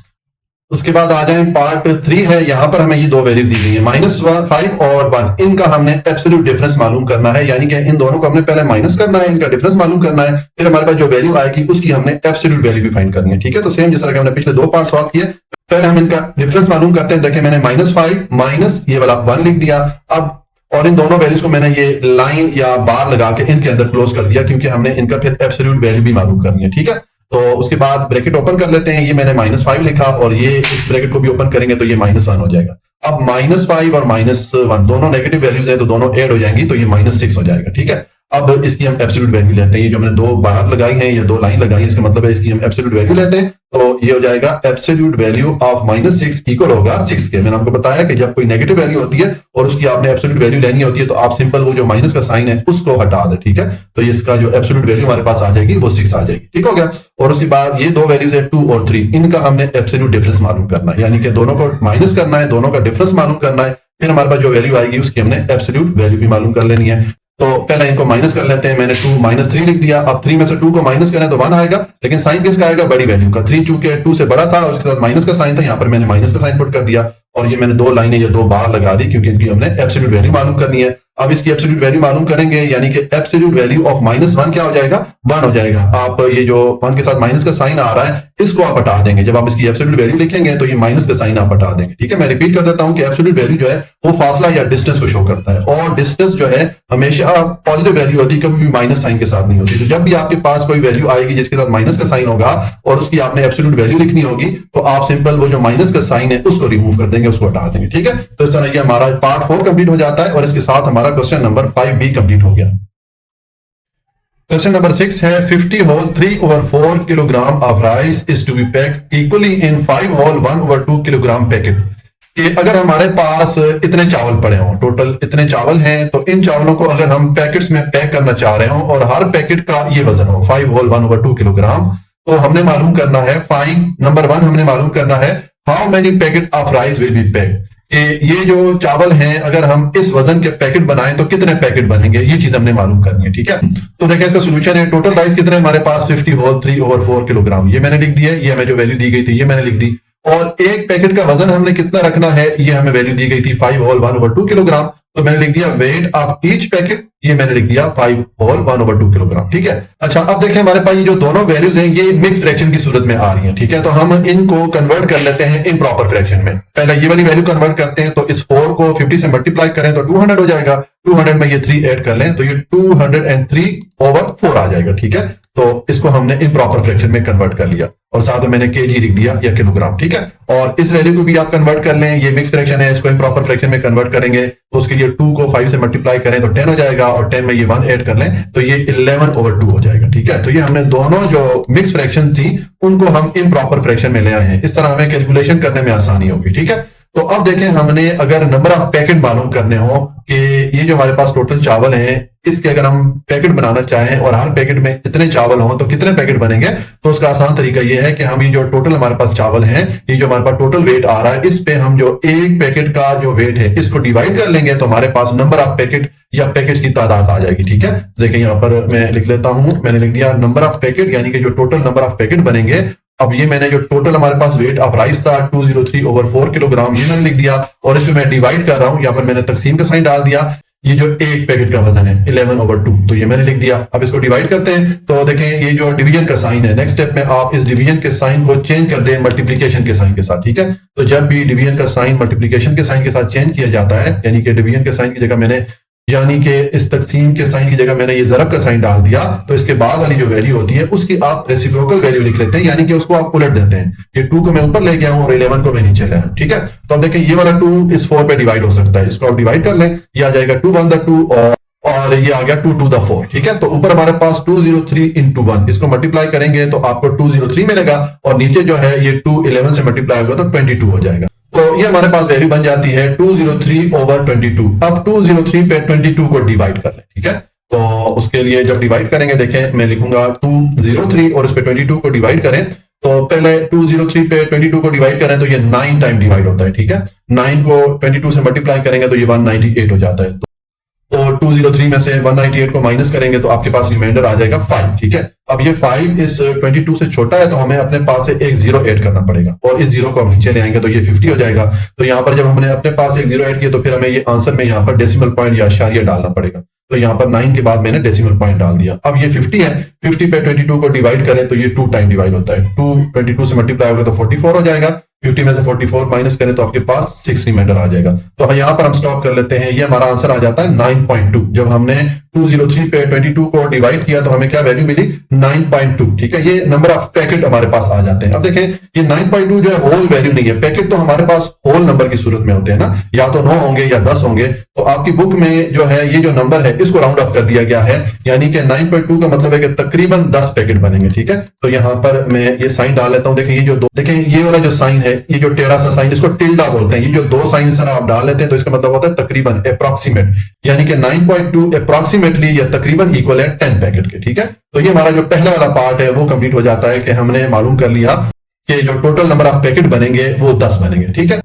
उसके बाद आ जाए पार्ट 3 है, यहां पर हमें ये 2 वैल्यू दी गई है -5 और 1। इनका हमने एब्सोल्यूट डिफरेंस मालूम करना है, यानी कि इन दोनों को हमने पहले माइनस करना है, इनका डिफरेंस मालूम करना है, फिर हमारे पास जो वैल्यू आएगी उसकी हमने एब्सोल्यूट वैल्यू भी फाइंड करनी है। ठीक है, तो सेम जिस तरह के हमने पिछले 2 पार्ट सॉल्व किए, पहले हम इनका डिफरेंस मालूम करते हैं। देखिए मैंने -5 माइनस ये वाला 1 लिख दिया। अब और इन दोनों वैल्यूज को मैंने ये लाइन या बार लगा के इनके अंदर क्लोज कर दिया, क्योंकि हमने इनका फिर एब्सोल्यूट वैल्यू भी मालूम करनी है। ठीक है, तो उसके बाद ब्रैकेट ओपन कर लेते हैं। ये मैंने -5 लिखा और ये इस ब्रैकेट को भी ओपन करेंगे तो ये -1 हो जाएगा। अब -5 और -1 दोनों नेगेटिव वैल्यूज है तो दोनों ऐड हो जाएंगी तो ये -6 हो जाएगा। ठीक है, अब इसकी हम एब्सोल्यूट वैल्यू लेते हैं। ये जो मैंने 2 बार लगाई हैं या 2 लाइन लगाई है, इसका मतलब है इसकी हम एब्सोल्यूट वैल्यू लेते हैं। तो ये हो जाएगा एब्सोल्यूट वैल्यू ऑफ -6 इक्वल होगा 6 के। मैंने आपको बताया कि जब कोई नेगेटिव वैल्यू होती है और उसकी आपने एब्सोल्यूट वैल्यू लेनी होती है तो आप सिंपल वो जो माइनस का साइन है उसको हटा दे। ठीक है, तो इसका जो एब्सोल्यूट वैल्यू हमारे पास आ जाएगी वो 6 आ जाएगी। ठीक हो गया, और उसके बाद ये 2 वैल्यूज है 2 और 3, इनका हमने एब्सोल्यूट डिफरेंस मालूम करना है, यानी कि दोनों को माइनस करना है, दोनों का डिफरेंस मालूम करना है, फिर हमारे पास जो वैल्यू आएगी उसकी हमने एब्सोल्यूट वैल्यू भी मालूम कर लेनी है। तो पहले इनको माइनस कर लेते हैं। मैंने 2 - 3 लिख दिया। अब 3 में से 2 को माइनस करें तो 1 आएगा, लेकिन साइन किसका आएगा? बड़ी वैल्यू का। 3 चूंकि 2 से बड़ा था और उसके साथ माइनस का साइन था, यहाँ पर मैंने माइनस का साइन पुट कर दिया और ये मैंने 2 लाइनें या 2 बार लगा दी, क्योंकि इनकी हमने एब्सोल्यूट वैल्यू मालूम करनी है। अब इसकी एब्सोल्यूट वैल्यू मालूम करेंगे, यानी कि एब्सोल्यूट वैल्यू ऑफ -1 क्या हो जाएगा? 1 हो जाएगा। आप ये जो 1 के साथ माइनस का साइन आ रहा है इसको आप हटा देंगे। जब आप इसकी एब्सोल्यूट वैल्यू लिखेंगे तो ये माइनस का साइन आप हटा देंगे। ठीक है, मैं रिपीट कर देता हूं कि एब्सोल्यूट वैल्यू जो है वो फासला या डिस्टेंस को शो करता है, और डिस्टेंस जो है हमेशा पॉजिटिव वैल्यू होती है, कभी भी माइनस साइन के साथ नहीं होती। तो जब भी आपके पास कोई वैल्यू आएगी जिसके साथ माइनस का साइन होगा और उसकी आपने एब्सोल्यूट वैल्यू लिखनी होगी तो आप सिंपल वो जो माइनस का साइन है उसको रिमूव कर देंगे, उसको हटा देंगे। ठीक है, तो इस तरह ये हमारा पार्ट 4 कंप्लीट हो जाता है और इसके साथ हमारा क्वेश्चन नंबर 5 भी कंप्लीट हो गया। क्वेश्चन नंबर 6 है 50 whole 3/4 kilogram of rice is to be packed equally in 5 whole 1/2 kilogram packet. कि अगर हमारे पास इतने चावल पड़े हों, टोटल इतने चावल हैं, तो इन चावलों को अगर हम पैकेट्स में पैक करना चाह रहे हो और हर पैकेट का ये वजन हो 5 होल 1/2 किलोग्राम, तो हमने मालूम करना है फाइंड नंबर 1 हमने मालूम करना है how many packet of rice will B packed. ये जो चावल हैं अगर हम इस वजन के पैकेट बनाएं तो कितने पैकेट बनेंगे, ये चीज हमने मालूम करनी है। ठीक है, तो देखिए इसका सोल्यूशन है। टोटल राइस कितने हमारे पास 50 होल 3/4 किलोग्राम, ये मैंने लिख दिया। ये हमें जो वैल्यू दी गई थी ये मैंने लिख दी, और एक पैकेट का वजन हमने कितना रखना है ये हमें वैल्यू दी गई थी 5 होल 1/2 किलोग्राम, तो मैंने लिख दिया वेट ऑफ ईच पैकेट, ये मैंने लिख दिया 5 होल 1/2 किलोग्राम। ठीक है, अच्छा अब देखें हमारे पास ये जो दोनों वैल्यूज हैं ये मिक्स फ्रैक्शन की सूरत में आ रही हैं। ठीक है, तो हम इनको कन्वर्ट कर लेते हैं इम्प्रॉपर फ्रैक्शन में। पहले ये वाली वैल्यू कन्वर्ट करते हैं, तो इस 4 को 50 से मल्टीप्लाई करें तो 200 हो जाएगा। 200 में ये 3 ऐड कर लें तो ये 203/4 आ जाएगा। ठीक है, तो इसको हमने इम्प्रॉपर फ्रैक्शन में कन्वर्ट कर लिया और साथ में मैंने केजी लिख दिया या किलोग्राम। ठीक है, और इस वैल्यू को भी आप कन्वर्ट कर लें, ये मिक्स फ्रैक्शन है, इसको इम्प्रॉपर फ्रैक्शन में कन्वर्ट करेंगे तो उसके लिए 2 को 5 से मल्टीप्लाई करें तो 10 हो जाएगा और 10 में ये 1 ऐड कर लें तो ये 11/2 हो जाएगा। ठीक है, तो ये हमने दोनों जो मिक्स फ्रैक्शन थी उनको हम इम्प्रॉपर फ्रैक्शन में ले आए हैं। इस तरह हमें कैलकुलेशन करने में आसानी होगी। ठीक है, तो अब देखें, हमने अगर नंबर ऑफ पैकेट मालूम करने हो कि ये जो हमारे पास टोटल चावल हैं, इसके अगर हम पैकेट बनाना चाहें और हर पैकेट में इतने चावल हों तो कितने पैकेट बनेंगे, तो उसका आसान तरीका ये है कि हम ये जो टोटल हमारे पास चावल हैं, ये जो हमारे पास टोटल वेट आ रहा है, इस पे हम जो एक पैकेट का जो वेट है इसको डिवाइड कर लेंगे तो हमारे पास नंबर ऑफ पैकेट या पैकेट्स की तादाद आ जाएगी। ठीक है, देखिए यहाँ पर मैं लिख लेता हूं, मैंने लिख दिया नंबर ऑफ पैकेट, यानी कि जो टोटल नंबर ऑफ पैकेट बनेंगे। अब ये मैंने जो टोटल हमारे पास वेट ऑफ राइस था 203/4 किलोग्राम, ये मैंने लिख दिया और इसमें मैं डिवाइड कर रहा हूं, यहाँ पर मैंने तकसीम का साइन डाल दिया। ये जो एक पैकेट का वजन है 11/2, तो ये मैंने लिख दिया। अब इसको डिवाइड करते हैं तो देखें ये जो डिवीजन का साइन है, नेक्स्ट स्टेप में आप इस डिवीजन के साइन को चेंज कर दें मल्टीप्लिकेशन के साइन के साथ। ठीक है, तो जब भी डिवीजन का साइन मल्टीप्लिकेशन के साइन के साथ चेंज किया जाता है, यानी कि डिवीजन के साइन की जगह मैंने, यानी कि इस तकसीम के साइन की जगह मैंने ये ज़रब का साइन डाल दिया, तो इसके बाद वाली जो वैल्यू होती है उसकी आप रेसिप्रोकल वैल्यू लिख लेते हैं, यानी कि उसको आप उलट देते हैं। ये 2 को मैं ऊपर ले गया हूं और 11 को मैं नीचे लाया। ठीक है, तो अब देखें ये वाला 2 इस 4 पे डिवाइड हो सकता है, इसको आप डिवाइड कर लें, ये आ जाएगा 2 1 2 और ये आ गया 2 2 4। ठीक है, तो ऊपर हमारे पास 203 into 1, इसको मल्टीप्लाई करेंगे तो आपको 203 मिलेगा और नीचे जो है ये 2 11 से मल्टीप्लाई होगा तो 22 हो जाएगा। तो ये हमारे पास वैल्यू बन जाती है 203/22। अब 203 पे 22 को डिवाइड कर लें। ठीक है, तो उसके लिए जब डिवाइड करेंगे, देखें मैं लिखूंगा 203 और उस पे 22 को डिवाइड करें, तो पहले 203 पे 22 को डिवाइड करें तो ये 9 टाइम डिवाइड होता है। ठीक है, 9 को 22 से मल्टीप्लाई करेंगे तो ये 198 हो जाता है। तो 203 में से 198 को माइनस करेंगे तो आपके पास रिमाइंडर आ जाएगा 5। ठीक है, अब ये 5 इस 22 से छोटा है तो हमें अपने पास से एक जीरो ऐड करना पड़ेगा और इस जीरो को हम नीचे ले आएंगे तो ये 50 हो जाएगा। तो यहाँ पर जब हमने अपने पास एक जीरो ऐड किया तो फिर हमें ये आंसर में यहाँ पर डेसिमल पॉइंट या इशारिया डालना पड़ेगा। तो यहाँ पर 9 के बाद मैंने डेसिमल पॉइंट डाल दिया। अब ये 50 है, 50 पे 22 को डिवाइड करें तो ये 2 टाइम डिवाइड होता है। 2 22 से मल्टीप्लाई होगा तो 44 हो जाएगा। 50 में से 44 माइनस करें तो आपके पास 6 रिमाइंडर आ जाएगा। तो यहाँ पर हम स्टॉप कर लेते हैं। ये हमारा आंसर आ जाता है 9.2। जब हमने 203 पे 22 को डिवाइड किया तो हमें क्या वैल्यू मिली? 9.2। ठीक है, ये नंबर ऑफ पैकेट हमारे पास आ जाते हैं। अब देखें ये 9.2 जो है होल वैल्यू नहीं है, पैकेट तो हमारे पास होल नंबर की सूरत में होते हैं ना, या तो 9 होंगे या 10 होंगे। तो आपकी बुक में जो है ये जो नंबर है इसको राउंड ऑफ कर दिया गया है, यानी कि 9.2 का मतलब है कि तकरीबन 10 पैकेट बनेंगे। ठीक है, तो यहाँ पर मैं ये साइन डाल लेता हूं। देखें ये जो देखें ये वाला जो साइन है, ये जो टेढ़ा सा साइन, इसको टिल्डा बोलते हैं। ये जो दो साइन सर आप डाल लेते हैं तो इसका मतलब होता है तकरीबन, अप्रॉक्सीमेट, यानी कि 9.2 अप्रॉक्सीमेटली या तकरीबन इक्वल है 10 पैकेट के। ठीक है, तो ये हमारा जो पहला वाला पार्ट है वो कंप्लीट हो जाता है कि हमने मालूम कर लिया कि जो टोटल नंबर ऑफ पैकेट बनेंगे वो 10 बनेंगे। ठीक है,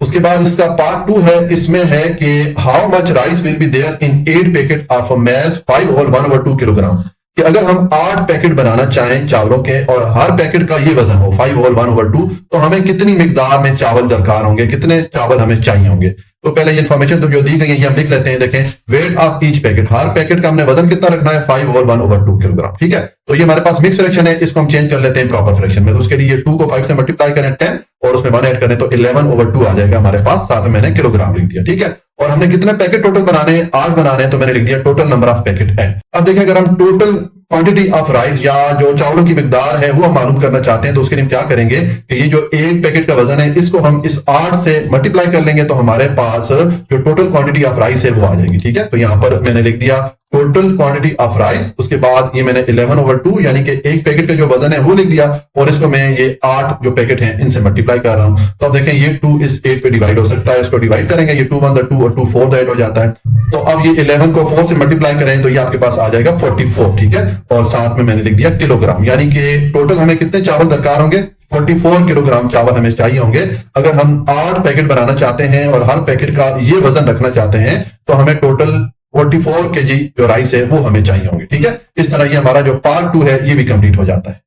उसके बाद इसका पार्ट 2 है, इसमें है कि how much rice will be there in 8 packet of mass 5 whole 1/2 kilogram. कि अगर हम 8 पैकेट बनाना चाहें चावलों के और हर पैकेट का ये वजन हो 5 होल 1/2, तो हमें कितनी मिकदार में चावल दरकार होंगे, कितने चावल हमें चाहिए होंगे। तो पहले ये इन्फॉर्मेशन तो जो दी गई है ये हम लिख लेते हैं। देखें weight of each packet, her packet का हमने वजन कितना रखना है? 5 होल 1/2 किलोग्राम। ठीक है, तो ये हमारे पास मिक्स फ्रैक्शन है, इसको हम चेंज कर लेते हैं प्रॉपर फ्रैक्शन में। तो उसके लिए 2 को 5 से मल्टीप्लाई करें 10 और उसमें 1 ऐड करें तो 11/2 आ जाएगा हमारे पास। साथ में मैंने किलोग्राम लिख दिया। ठीक है, और हमने कितने पैकेट टोटल बनाने हैं? 8 बनाने हैं, तो मैंने लिख दिया टोटल नंबर ऑफ पैकेट 8। अब देखिए अगर हम टोटल क्वांटिटी ऑफ राइस या जो चावलों की मिकदार है वो हम मालूम करना चाहते हैं तो उसके लिए क्या करेंगे कि ये जो एक पैकेट का वजन है इसको हम इस 8 से मल्टीप्लाई कर लेंगे तो हमारे पास जो टोटल क्वांटिटी ऑफ राइस है वो आ जाएगी। ठीक है, तो यहां पर मैंने लिख दिया टोटल क्वांटिटी ऑफ राइस। उसके बाद ये मैंने 11/2 यानी कि एक पैकेट का जो वजन है वो लिख दिया और इसको मैं ये 8 जो पैकेट हैं इनसे मल्टीप्लाई कर रहा हूं। तो अब देखें ये 2 इस 8 पे डिवाइड हो सकता है, इसको डिवाइड करेंगे, ये 2 1 2 और 2 4 ऐड हो जाता है। तो अब ये 11 को 4 से मल्टीप्लाई करें तो ये आपके पास आ जाएगा 44। ठीक है, और साथ में मैंने लिख दिया किलोग्राम, यानी कि टोटल हमें कितने चावल दरकार होंगे? 44 किलोग्राम चावल हमें चाहिए होंगे। अगर हम 8 पैकेट बनाना चाहते हैं और हर पैकेट का ये वजन रखना चाहते हैं तो हमें टोटल 44 kg जो राइस है वो हमें चाहिए होंगे। ठीक है, इस तरह ये हमारा जो पार्ट 2 है ये भी कंप्लीट हो जाता है।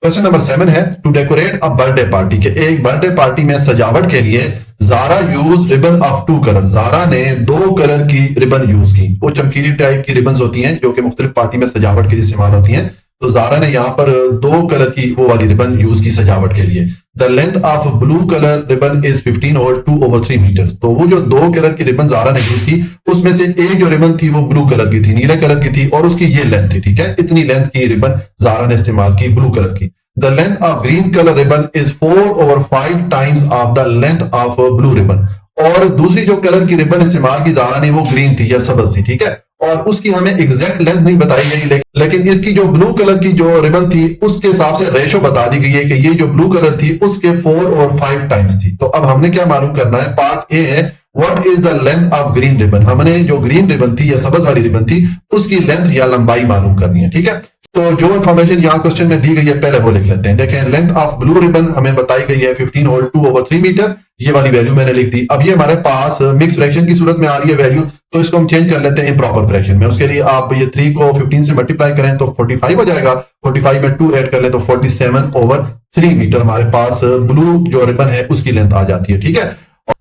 क्वेश्चन नंबर 7 है to decorate a birthday party, के एक बर्थडे पार्टी में सजावट के लिए Zara use ribbon of 2 colour, Zara ने 2 कलर की रिबन यूज की। वो चमकीली टाइप की रिबन होती हैं जो कि मुख्तलिफ पार्टी में सजावट के लिए इस्तेमाल होती हैं। तो ज़ारा ने यहाँ पर 2 कलर की वो वाली रिबन यूज की सजावट के लिए। The length of blue colour ribbon is 15 और 2/3 मीटर। तो वो जो 2 कलर की रिबन ज़ारा ने यूज की उसमें से एक जो रिबन थी वो ब्लू कलर की थी, नीले कलर की थी और उसकी ये लेंथ थी। ठीक है, इतनी लेंथ की रिबन ज़ारा ने इस्तेमाल की ब्लू कलर की। The length of green colour ribbon is 4/5 times of the length of blue ribbon. और दूसरी जो कलर की रिबन इस्तेमाल की ज़ारा ने वो ग्रीन थी या सब्ज थी। ठीक है, और उसकी हमें एग्जैक्ट लेंथ नहीं बताई गई, लेकिन इसकी जो ब्लू कलर की जो रिबन थी उसके हिसाब से रेशो बता दी गई है कि ये जो ब्लू कलर थी उसके 4 और 5 टाइम्स थी। तो अब हमने क्या मालूम करना है, पार्ट ए है what is the length of green ribbon. हमने जो ग्रीन रिबन थी या सबज वाली रिबन थी उसकी लेंथ या लंबाई मालूम करनी है, ठीक है। तो जो इंफॉर्मेशन यहाँ क्वेश्चन में दी गई है पहले वो लिख लेते हैं। देखें, लेंथ ऑफ ब्लू रिबन हमें बताई गई है 15 होल 2/3 मीटर, ये वाली वैल्यू मैंने लिख दी। अब ये हमारे पास मिक्स फ्रैक्शन की सूरत में आ रही है वैल्यू, तो इसको हम चेंज कर लेते हैं इम्प्रॉपर फ्रैक्शन में। उसके लिए आप ये 3 को 15 से मल्टीप्लाई करें तो 45 हो जाएगा, 45 में 2 ऐड कर लें तो 47/3 मीटर हमारे पास ब्लू जो रिबन है उसकी लेंथ आ जाती है, ठीक है।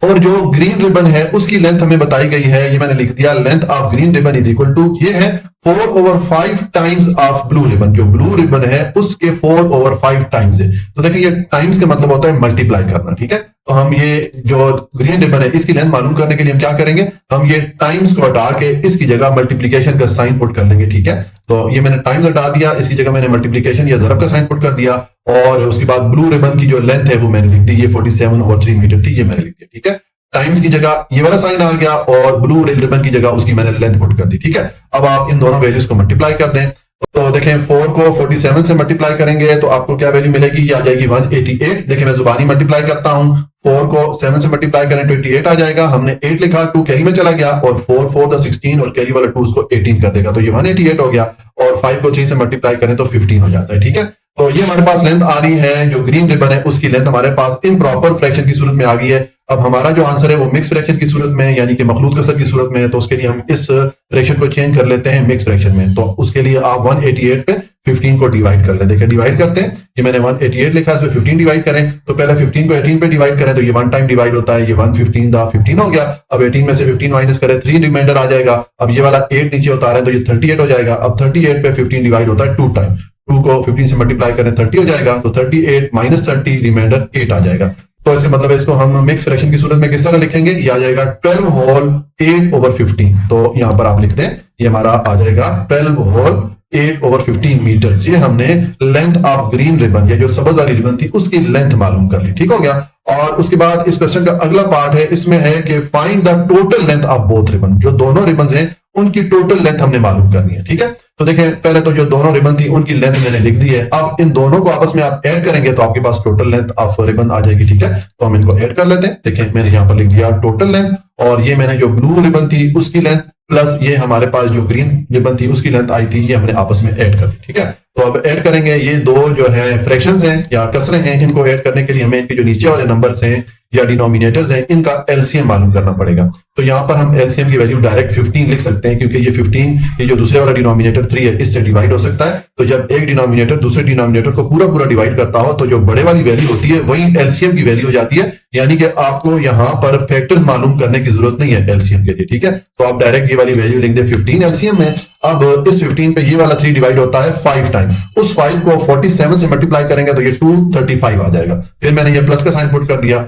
और जो ग्रीन रिबन है उसकी लेंथ हमें बताई गई है, ये मैंने लिख दिया, length of green ribbon is equal to, ये है 4/5 टाइम्स ऑफ ब्लू रिबन। जो ब्लू रिबन है उसके 4/5 टाइम्स है। तो देखिए ये टाइम्स का मतलब होता है मल्टीप्लाई करना, ठीक है। तो हम ये जो ग्रीन रिबन है इसकी लेंथ मालूम करने के लिए हम क्या करेंगे, हम ये टाइम्स को हटा के इसकी जगह मल्टीप्लीकेशन का साइन पुट कर लेंगे, ठीक है। तो ये मैंने टाइम्स हटा दिया, इसकी जगह मैंने मल्टीप्लीकेशन या ज़रब का साइन पुट कर दिया, और उसके बाद ब्लू रिबन की जो लेंथ है वो मैंने लिख दी, ये 47/3 मीटर थी, ये मैंने लिख दिया, ठीक है। टाइम्स की जगह ये वाला साइन आ गया और ब्लू रिबन की जगह उसकी मैंने लेंथ पुट कर दी, ठीक है। अब आप इन दोनों वैल्यूज को मल्टीप्लाई कर दें, तो देखें 4 को 47 से मल्टीप्लाई करेंगे तो आपको क्या वैल्यू मिलेगी, ये आ जाएगी 188। देखिए मैं जुबानी मल्टीप्लाई करता हूं, 4 को 7 से मल्टीप्लाई करें तो 88 आ जाएगा। हमने 8 लिखा, 2 कैरी में चला गया, और 4 4 द 16 और कैरी वाला 2 उसको 18 कर देगा, तो ये 188 हो गया। और 5 को 3 से मल्टीप्लाई करें तो 15 हो जाता है, ठीक है। तो ये हमारे पास लेंथ आ रही है, जो ग्रीन रिबन है उसकी लेंथ हमारे पास इम्प्रॉपर फ्रैक्शन की सूरत में आ गई है। अब हमारा जो आंसर है वो मिक्स फ्रैक्शन की सूरत में, यानी कि मखलूत कसर की सूरत में है, तो उसके लिए हम इस फ्रैक्शन को चेंज कर लेते हैं मिक्स फ्रैक्शन में। तो उसके लिए आप 188 पे 15 को डिवाइड कर लें। देखिए डिवाइड करते हैं, ये मैंने 188 लिखा है, इसमें 15 डिवाइड करें, तो पहले 15 को 18 पे डिवाइड करें तो ये 1 टाइम डिवाइड होता है, ये 115 हो गया। अब 18 में से 15 माइनस करें, 3 रिमाइंडर आ जाएगा। अब ये वाला 8 नीचे उतारें तो ये 38 हो जाएगा। अब 38 पे 15 डिवाइड होता है 2 टाइम, 2 को 15 से मल्टीप्लाई करें 30 हो जाएगा, तो 38 माइनस 30 रिमाइंडर 8 आ जाएगा। तो इसका मतलब है इसको हम मिक्स फ्रैक्शन की सूरत में किस तरह लिखेंगे, ये आ जाएगा 12 होल 8/15। तो यहां पर आप लिख दें, ये हमारा आ जाएगा 12 होल 8/15 मीटर। ये हमने लेंथ ऑफ ग्रीन रिबन, ये जो सबज वाली रिबन थी उसकी लेंथ मालूम कर ली, ठीक हो गया। और उसके बाद इस क्वेश्चन का अगला पार्ट है, इसमें है कि find the total length of both ribbon. जो दोनों रिबन हैं उनकी टोटल लेंथ हमने मालूम करनी है, ठीक है। तो देखें पहले तो जो दोनों रिबन थी उनकी लेंथ मैंने लिख दी है। अब इन दोनों को आपस में आप ऐड करेंगे तो आपके पास टोटल लेंथ ऑफ रिबन आ जाएगी, ठीक है। तो हम इनको ऐड कर लेते हैं। देखें मैंने यहाँ पर लिख दिया टोटल लेंथ, और ये मैंने जो ब्लू रिबन थी उसकी लेंथ प्लस ये हमारे पास जो ग्रीन रिबन थी उसकी लेंथ आई थी, ये हमने आपस में ऐड कर दी, ठीक है। तो अब ऐड करेंगे, ये दो जो है फ्रैक्शंस हैं या कसरे हैं, इनको ऐड करने के लिए हमें इनके जो नीचे वाले नंबर्स हैं या डिनोमिनेटर्स हैं इनका एलसीएम मालूम करना पड़ेगा। तो यहाँ पर हम एलसीएम की वैल्यू डायरेक्ट 15 लिख सकते हैं, क्योंकि ये 15 ये जो दूसरे वाला डिनोमिनेटर 3 है इससे डिवाइड हो सकता है। तो जब एक डिनोमिनेटर दूसरे डिनोमिनेटर को पूरा पूरा डिवाइड करता हो तो जो बड़े वाली वैल्यू होती है वही एलसीएम की वैल्यू हो जाती है, यानी कि आपको यहाँ पर फैक्टर्स मालूम करने की जरूरत नहीं है एलसीएम के लिए, ठीक है। तो आप डायरेक्ट ये वाली वैल्यू लिख दे 15 एलसीएम में। अब इस 15 पे ये वाला 3 डिवाइड होता है 5 टाइम, उस 5 को 47 से मल्टीप्लाई करेंगे तो ये 235 आ जाएगा। फिर मैंने ये प्लस का साइन पुट कर दिया।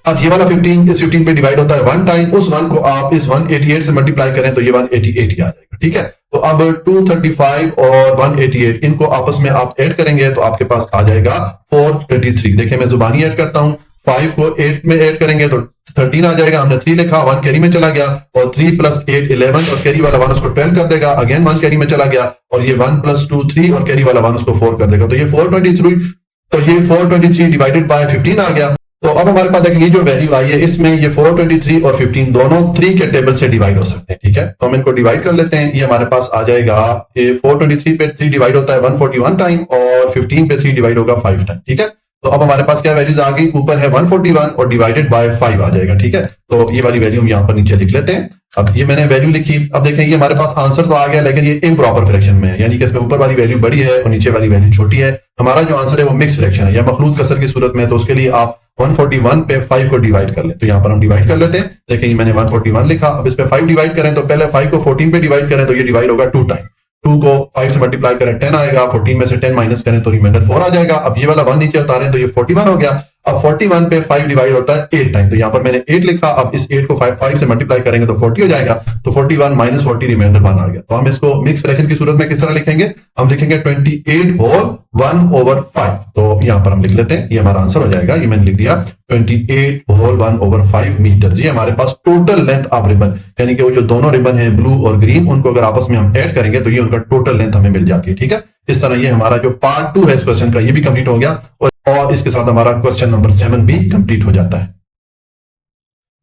अब ये वाला 15 इस 15 पे डिवाइड होता है 1 टाइम, उस 1 को आप इस 188 से मल्टीप्लाई करें तो ये 188 ही आ जाएगा, ठीक है। तो अब 235 और 188 इनको आपस में आप ऐड करेंगे तो आपके पास आ जाएगा 423। देखिए मैं जुबानी ऐड करता हूं, 5 को 8 में ऐड करेंगे तो 13 आ जाएगा। हमने 3 लिखा, 1 कैरी में चला गया, और 3 प्लस 8 11, और कैरी वाला 1 उसको 12 कर देगा। अगेन 1 कैरी में चला गया, और ये 1 प्लस 2 3, और कैरी वाला 1 उसको 4 कर देगा, तो ये 423। तो ये 423 डिवाइडेड बाय 15 आ गया। तो अब हमारे पास देखिए ये जो वैल्यू आई है इसमें ये 423 और 15 दोनों 3 के टेबल से डिवाइड हो सकते हैं, ठीक है। तो हम इनको डिवाइड कर लेते हैं। ये हमारे पास आ जाएगा, ये 423 पे 3 डिवाइड होता है 141 टाइम, और 15 पे 3 डिवाइड होगा 5 टाइम, ठीक है। तो अब हमारे पास क्या वैल्यूज आ गई, ऊपर है 141 और डिवाइडेड बाय 5 आ जाएगा, ठीक है। तो ये वाली वैल्यू हम यहाँ पर नीचे लिख लेते हैं। अब ये मैंने वैल्यू लिखी। अब देखें ये हमारे पास आंसर तो आ गया, लेकिन ये इम्प्रॉपर फ्रैक्शन में है, यानी कि इसमें ऊपर वाली वैल्यू बड़ी है और नीचे वाली वैल्यू छोटी है। हमारा जो आंसर है वो मिक्स फ्रैक्शन है या मखलूत कसर की सूरत में है। तो उसके लिए आप 141 पे 5 को डिवाइड कर लें। तो यहाँ पर हम डिवाइड कर लेते हैं। देखिए ये मैंने 141 लिखा, अब इस पे 5 डिवाइड करें तो पहले 5 को 14 पे डिवाइड करें तो ये डिवाइड होगा 2 टाइम। 2 को 5 से मल्टीप्लाई करें 10 आएगा, 14 में से 10 माइनस करें तो रिमाइंडर 4 आ जाएगा। अब ये वाला 1 नीचे उतारें तो ये 41 हो गया। अब 41 पे 5 डिवाइड होता है 8 टाइम, तो यहाँ पर मैंने 8 लिखा। अब इस 8 को 5 से मल्टीप्लाई करेंगे तो 40 हो जाएगा, तो 41 माइनस 40 रिमाइंडर 1 आ गया। तो हम इसको मिक्स फ्रैक्शन की सूरत में किस तरह लिखेंगे, हम लिखेंगे 28 होल 1/5। तो यहाँ पर हम लिख लेते हैं, ये हमारा आंसर हो जाएगा। ये मैंने लिख दिया 28 होल 1/5 मीटर। जी हमारे पास टोटल लेंथ ऑफ रिबन, यानी कि वो जो दोनों रिबन है ब्लू और ग्रीन, उनको अगर आपस में हम ऐड करेंगे तो ये उनका टोटल लेंथ हमें मिल जाती है। ठीक है, इस तरह ये हमारा जो पार्ट 2 है इस क्वेश्चन का, ये भी कंप्लीट हो गया और इसके साथ हमारा क्वेश्चन नंबर 7 भी कंप्लीट हो जाता है।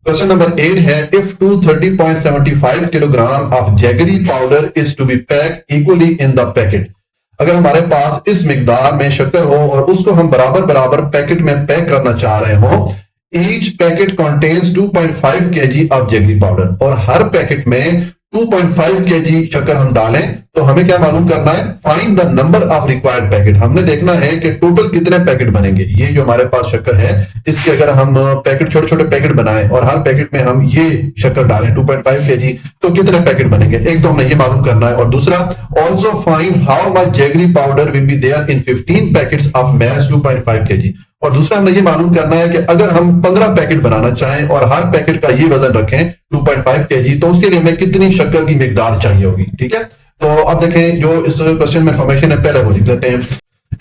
क्वेश्चन नंबर 8 है, if 230.75 kilogram of jaggery powder is to be packed equally in the packet. अगर हमारे पास इस मिकदार में शक्कर हो और उसको हम बराबर बराबर पैकेट में पैक करना चाह रहे हो, each packet contains 2.5 kg of jaggery powder, और हर पैकेट में 2.5 kg शक्कर हम डालें, तो हमें क्या मालूम करना है, find the number of required packet. हमने देखना है कि टोटल कितने पैकेट बनेंगे। ये जो हमारे पास शक्कर है, इसके अगर हम पैकेट छोटे छोटे पैकेट बनाएं और हर पैकेट में हम ये शक्कर डालें 2.5 kg, तो कितने पैकेट बनेंगे। एक तो हमने ये मालूम करना है, और दूसरा also find how much jaggery powder will be there in 15 packets of mass 2.5 kg। और दूसरा हमने ये मालूम करना है कि अगर हम 15 पैकेट बनाना चाहें और हर पैकेट का ये वजन रखें 2.5 kg, तो उसके लिए हमें कितनी शक्कर की मिकदार चाहिए होगी। ठीक है, तो अब देखें जो इस क्वेश्चन में इंफॉर्मेशन है पहले वो लिख लेते हैं।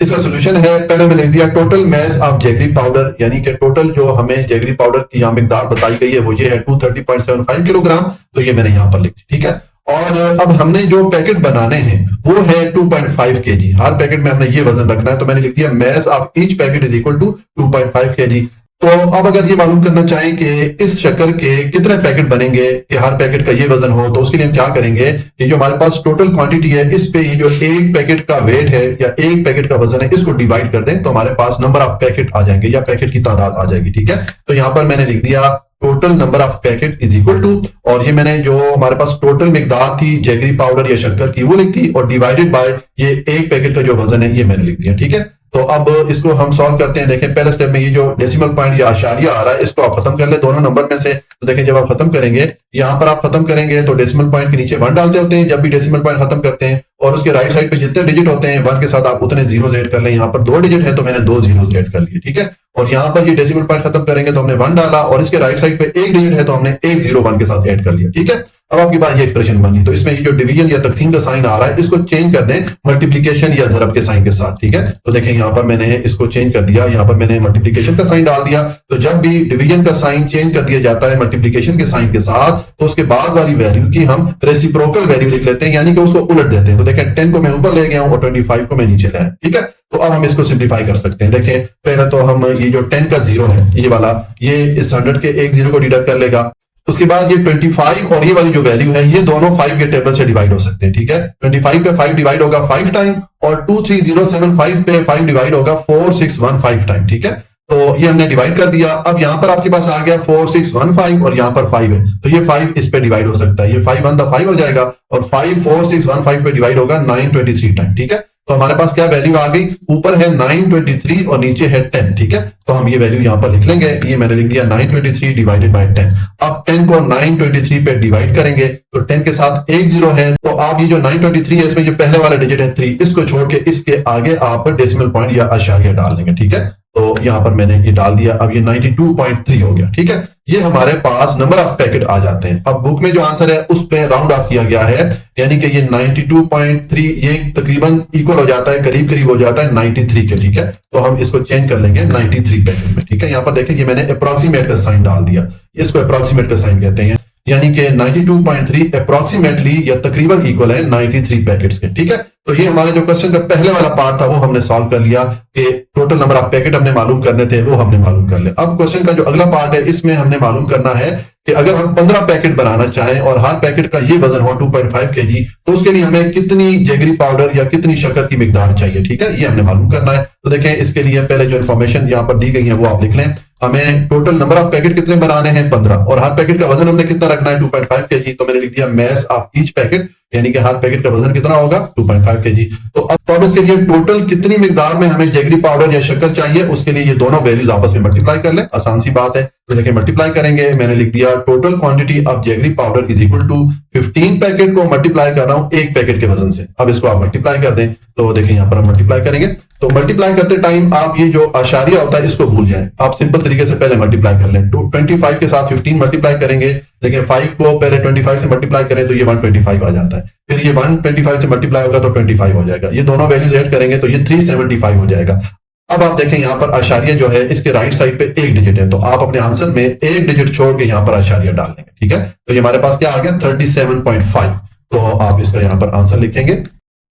इसका सोल्यूशन है, पहले मैंने लिख दिया total mass of jaggery powder, यानी कि टोटल जो हमें जैगरी पाउडर की यहाँ मिकदार बताई गई है वो ये है 230.75 किलोग्राम, तो ये मैंने यहाँ पर लिख दी। ठीक है, और अब हमने जो पैकेट बनाने हैं वो है 2.5 kg, हर पैकेट में हमने ये वजन रखना है, तो मैंने लिख दिया mass of each packet is equal to 2.5 kg। तो अब अगर ये मालूम करना चाहें कि इस शक्कर के कितने पैकेट बनेंगे कि हर पैकेट का ये वजन हो, तो उसके लिए हम क्या करेंगे, ये जो हमारे पास टोटल क्वांटिटी है इस पे ये जो एक पैकेट का वेट है या एक पैकेट का वजन है इसको डिवाइड कर दें, तो हमारे पास नंबर ऑफ पैकेट आ जाएंगे या पैकेट की तादाद आ जाएगी। ठीक है, तो यहां पर मैंने लिख दिया total number of packet is equal to, और ये मैंने जो हमारे पास टोटल मिकदार थी जैगरी पाउडर या शक्कर की वो लिख दी, और डिवाइडेड बाय ये एक पैकेट का जो वजन है ये मैंने लिख दिया। ठीक है, तो अब इसको हम सॉल्व करते हैं। देखें पहले स्टेप में ये जो डेसिमल पॉइंट या आशारिया आ रहा है इसको आप खत्म कर ले दोनों नंबर में से। तो देखें जब आप खत्म करेंगे, यहां पर आप खत्म करेंगे तो डेसिमल पॉइंट के नीचे 1 डालते होते हैं जब भी डेसिमल पॉइंट खत्म करते हैं, और उसके राइट साइड पे जितने डिजिट होते हैं 1 के साथ आप उतने जीरोस ऐड कर लें। यहाँ पर 2 डिजिट है तो मैंने 2 जीरोस ऐड कर लिए। ठीक है, और यहाँ पर ये डेसिमल पॉइंट खत्म करेंगे तो हमने 1 डाला, और इसके राइट साइड पे 1 डिजिट है तो हमने 1 0 1 के साथ ऐड कर लिया। ठीक है, अब आपके पास ये एक्सप्रेशन बनी, तो इसमें ये जो डिवीजन या तकसीम का साइन आ रहा है इसको चेंज कर दें मल्टीप्लिकेशन या ज़रब के साइन के साथ। ठीक है, तो देखें यहाँ पर मैंने इसको चेंज कर दिया, यहाँ पर मैंने मल्टीप्लिकेशन का साइन डाल दिया। तो जब भी डिवीजन का साइन चेंज कर दिया जाता है मल्टीप्लिकेशन के साइन के साथ, तो उसके बाद वाली वैल्यू की हम रेसिप्रोकल वैल्यू लिख लेते हैं, यानी कि उसको उलट देते हैं। तो देखें 10 को मैं ऊपर ले गया हूं और 25 को मैं नीचे लाया। ठीक है, तो अब हम इसको सिंप्लीफाई कर सकते हैं। देखें पहले तो हम ये जो 10 का 0 है ये वाला, ये इस 100 के एक 0 को डिडक्ट कर लेगा। उसके बाद ये 25 और ये वाली जो वैल्यू है ये दोनों 5 के टेबल से डिवाइड हो सकते हैं। ठीक है, 25 पे 5 डिवाइड होगा 5 टाइम, और 23075 पे 5 डिवाइड होगा 4615 टाइम। ठीक है, तो ये हमने डिवाइड कर दिया। अब यहां पर आपके पास आ गया 4615 और यहां पर 5 है, तो ये 5 इस पे डिवाइड हो सकता है, ये 5 1 5 हो जाएगा, और 5 4615 पे डिवाइड होगा 923 टाइम। ठीक है, तो हमारे पास क्या वैल्यू आ गई, ऊपर है 923 और नीचे है 10। ठीक है, तो हम ये वैल्यू यहां पर लिख लेंगे, ये मैंने लिख दिया 923 डिवाइडेड बाय 10। अब 10 को 923 पे डिवाइड करेंगे तो 10 के साथ एक 0 है, तो आप ये जो 923 है इसमें जो पहले वाला डिजिट है 3, इसको छोड़ के इसके आगे आप डेसिमल पॉइंट या आशारिया डाल देंगे। ठीक है, तो यहां पर मैंने ये डाल दिया, अब ये 92.3 हो गया। ठीक है, ये हमारे पास नंबर ऑफ पैकेट आ जाते हैं। अब बुक में जो आंसर है उस पे राउंड ऑफ किया गया है, यानी कि ये 92.3 ये तकरीबन इक्वल हो जाता है, करीब करीब हो जाता है 93 के। ठीक है, तो हम इसको चेंज कर लेंगे 93 पैकेट में। ठीक है, यहाँ पर देखें ये मैंने अप्रोक्सीमेट का साइन डाल दिया, इसको अप्रोक्सीमेट का साइन कहते हैं, यानी कि 92.3 अप्रोक्सीमेटली या तकरीबन इक्वल है 93 पैकेट्स के। ठीक है, तो ये हमारे जो क्वेश्चन का पहले वाला पार्ट था वो हमने सॉल्व कर लिया कि टोटल नंबर ऑफ पैकेट हमने मालूम करने थे, वो हमने मालूम कर लिया। अब क्वेश्चन का जो अगला पार्ट है इसमें हमने मालूम करना है कि अगर हम 15 पैकेट बनाना चाहें और हर पैकेट का ये वजन हो 2.5 kg, तो उसके लिए हमें कितनी जैगरी पाउडर या कितनी शक्कर की मिकदार चाहिए। ठीक है, ये हमने मालूम करना है। तो देखें इसके लिए पहले जो इन्फॉर्मेशन यहाँ पर दी गई है वो आप लिख लें। हमें टोटल नंबर ऑफ पैकेट कितने बनाने हैं 15, और हर पैकेट का वजन हमने कितना रखना है 2.5 kg, तो मैंने लिख दिया मैस ऑफ ईच पैकेट, यानी कि हर पैकेट का वजन कितना होगा 2.5 kg। तो अब इसके लिए टोटल कितनी मिकदार में हमें जैगरी पाउडर या शक्कर चाहिए, उसके लिए ये दोनों वैल्यूज आपस में मल्टीप्लाई कर लें, आसान सी बात है। तो देखिए मल्टीप्लाई करेंगे, मैंने लिख दिया total quantity of jaggery powder is equal to 15 packet को मल्टीप्लाई कर रहा हूं एक पैकेट के वजन से। अब इसको आप मल्टीप्लाई कर दें, तो देखिए यहां पर हम मल्टीप्लाई करेंगे तो मल्टीप्लाई करते टाइम आप ये जो आशारिया होता है इसको भूल जाएं, आप सिंपल तरीके से पहले मल्टीप्लाई कर लें। 25 के साथ 15 मल्टीप्लाई करेंगे, लेकिन 5 को पहले 25 से मल्टीप्लाई करें तो ये 125 आ जाता है, फिर ये 125 से मल्टीप्लाई होगा तो 25 हो जाएगा, ये दोनों वैल्यूज ऐड करेंगे तो ये 375 हो जाएगा। अब आप देखें यहाँ पर आशारिया जो है इसके राइट साइड पे एक डिजिट है, तो आप अपने आंसर में एक डिजिट छोड़ के यहाँ पर आशारिया डाल देंगे। ठीक है, तो ये हमारे पास क्या आ गया 37.5, तो आप इसका यहाँ पर आंसर लिखेंगे,